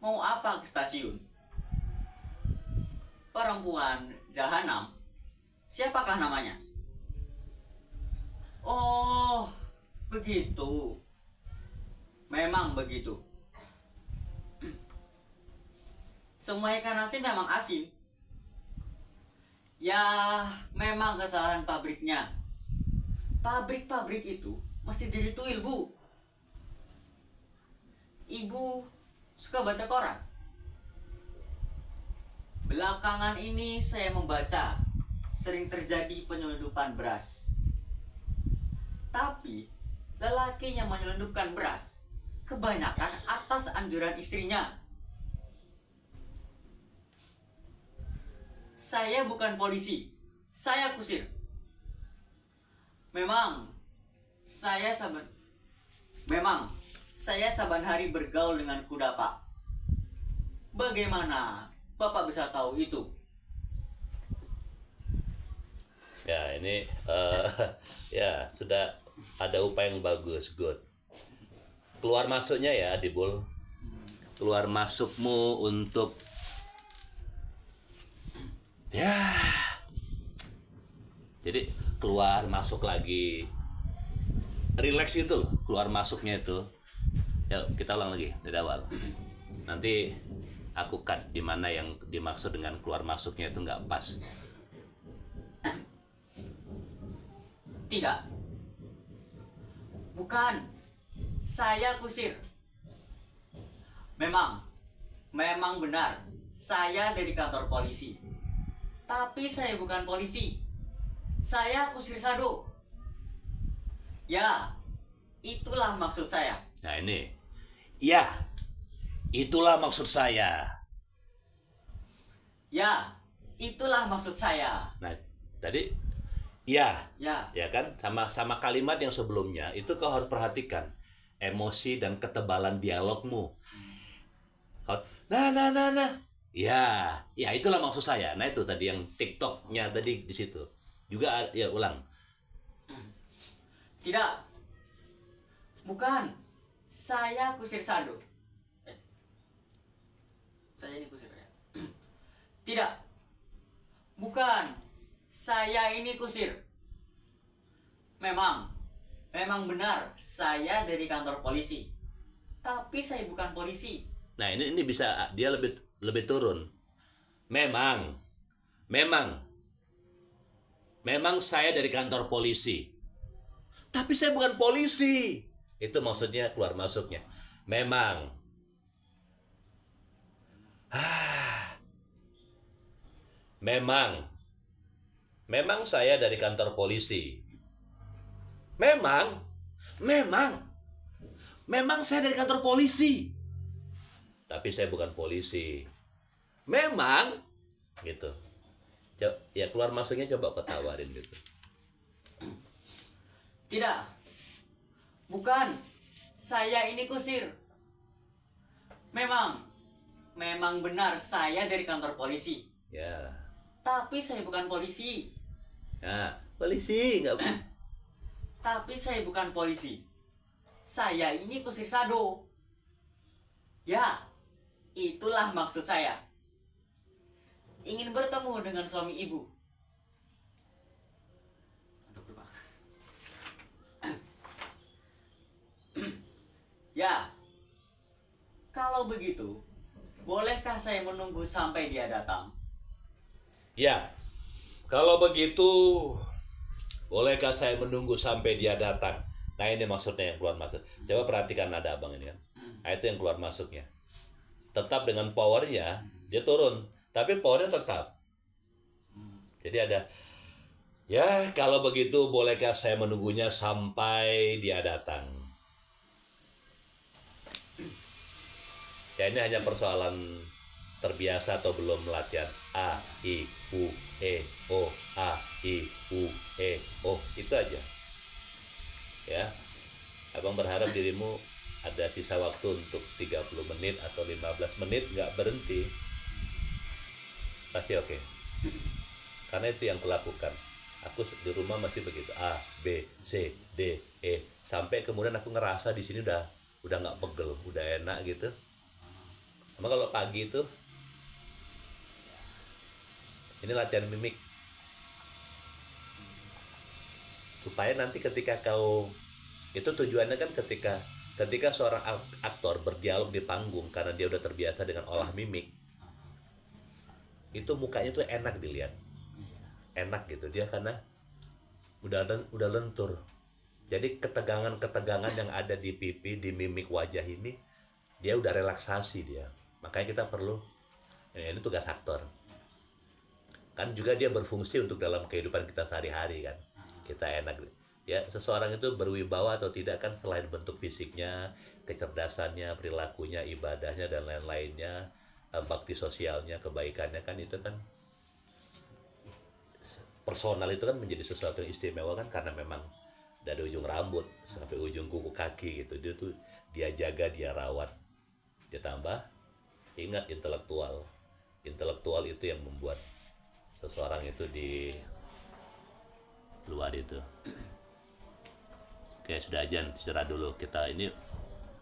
[SPEAKER 1] Mau apa ke stasiun? Perempuan jahanam? Siapakah namanya? Oh, begitu. Memang begitu. Semua ikan asin memang asin. Ya, memang kesalahan pabriknya. Pabrik-pabrik itu mesti dirituil, Bu. Ibu suka baca koran? Belakangan ini saya membaca sering terjadi penyelundupan beras. Tapi lelaki yang menyelundupkan beras kebanyakan atas anjuran istrinya. Saya bukan polisi. Saya kusir. Memang saya saban hari bergaul dengan kuda, Pak. Bagaimana Bapak bisa tahu itu?
[SPEAKER 2] Ya, ini ya sudah ada upaya yang bagus, good. Keluar masuknya ya, Dibul. Keluar masukmu untuk ya. Jadi keluar masuk lagi. Relax gitu loh, keluar masuknya itu. Ya, kita ulang lagi dari awal. Nanti aku cut di mana yang dimaksud dengan keluar masuknya itu nggak pas.
[SPEAKER 1] Tidak. Bukan. Saya kusir. Memang benar. Saya dari kantor polisi. Tapi saya bukan polisi. Saya kusir Sado. Ya, itulah maksud saya.
[SPEAKER 2] Nah ini, ya, itulah maksud saya.
[SPEAKER 1] Ya, itulah maksud saya.
[SPEAKER 2] Nah, tadi, ya,
[SPEAKER 1] Ya,
[SPEAKER 2] ya kan, sama kalimat yang sebelumnya itu kau harus perhatikan emosi dan ketebalan dialogmu. Nah, ya itulah maksud saya. Nah itu tadi yang TikToknya tadi di situ juga ya ulang.
[SPEAKER 1] tidak. Bukan. Saya kusir Sado. Saya ini kusir ya. Tidak. Bukan. Saya ini kusir. Memang benar saya dari kantor polisi. Tapi saya bukan polisi.
[SPEAKER 2] Nah ini bisa dia lebih turun. Memang saya dari kantor polisi. Tapi saya bukan polisi. Itu maksudnya keluar masuknya. Memang. Memang saya dari kantor polisi. Memang saya dari kantor polisi. Tapi saya bukan polisi. Memang gitu. Ya keluar masuknya coba ketawarin gitu.
[SPEAKER 1] Tidak. Bukan. Saya ini kusir. Memang benar saya dari kantor polisi.
[SPEAKER 2] Ya.
[SPEAKER 1] Tapi saya bukan polisi.
[SPEAKER 2] Nah, polisi nggak.
[SPEAKER 1] Tapi saya bukan polisi. Saya ini kusir Sado. Ya, itulah maksud saya. Ingin bertemu dengan suami ibu. Ya, kalau begitu, bolehkah saya menunggu sampai dia datang?
[SPEAKER 2] Ya. Kalau begitu, bolehkah saya menunggu sampai dia datang? Nah ini maksudnya yang keluar masuk. Coba perhatikan nada abang ini kan. Nah itu yang keluar masuknya. Tetap dengan powernya, dia turun. Tapi powernya tetap. Jadi ada, ya kalau begitu bolehkah saya menunggunya sampai dia datang? Ya ini hanya persoalan terbiasa atau belum latihan A, I, U, E, O, A, I, U, E, O. Itu aja. Ya, abang berharap dirimu ada sisa waktu untuk 30 menit atau 15 menit nggak berhenti. Pasti oke. Karena itu yang kulakukan. Aku di rumah masih begitu. A, B, C, D, E. Sampai kemudian aku ngerasa di sini udah nggak pegel, udah enak gitu. Emang kalau pagi itu ini latihan mimik supaya nanti ketika kau itu tujuannya kan ketika seorang aktor berdialog di panggung karena dia udah terbiasa dengan olah mimik itu mukanya tuh enak dilihat, enak gitu dia karena udah lentur. Jadi ketegangan yang ada di pipi, di mimik wajah ini dia udah relaksasi dia. Makanya kita perlu ini tugas aktor. Kan juga dia berfungsi untuk dalam kehidupan kita sehari-hari kan. Kita enak ya, seseorang itu berwibawa atau tidak kan selain bentuk fisiknya, kecerdasannya, perilakunya, ibadahnya dan lain-lainnya, bakti sosialnya, kebaikannya kan itu kan personal itu kan menjadi sesuatu yang istimewa kan karena memang dari ujung rambut sampai ujung kuku kaki gitu dia jaga, dia rawat, dia tambah ingat intelektual, intelektual itu yang membuat seseorang itu di luar itu. Oke, sudah ajan, istirahat dulu. Kita ini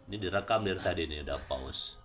[SPEAKER 2] direkam dari tadi nih, udah pause.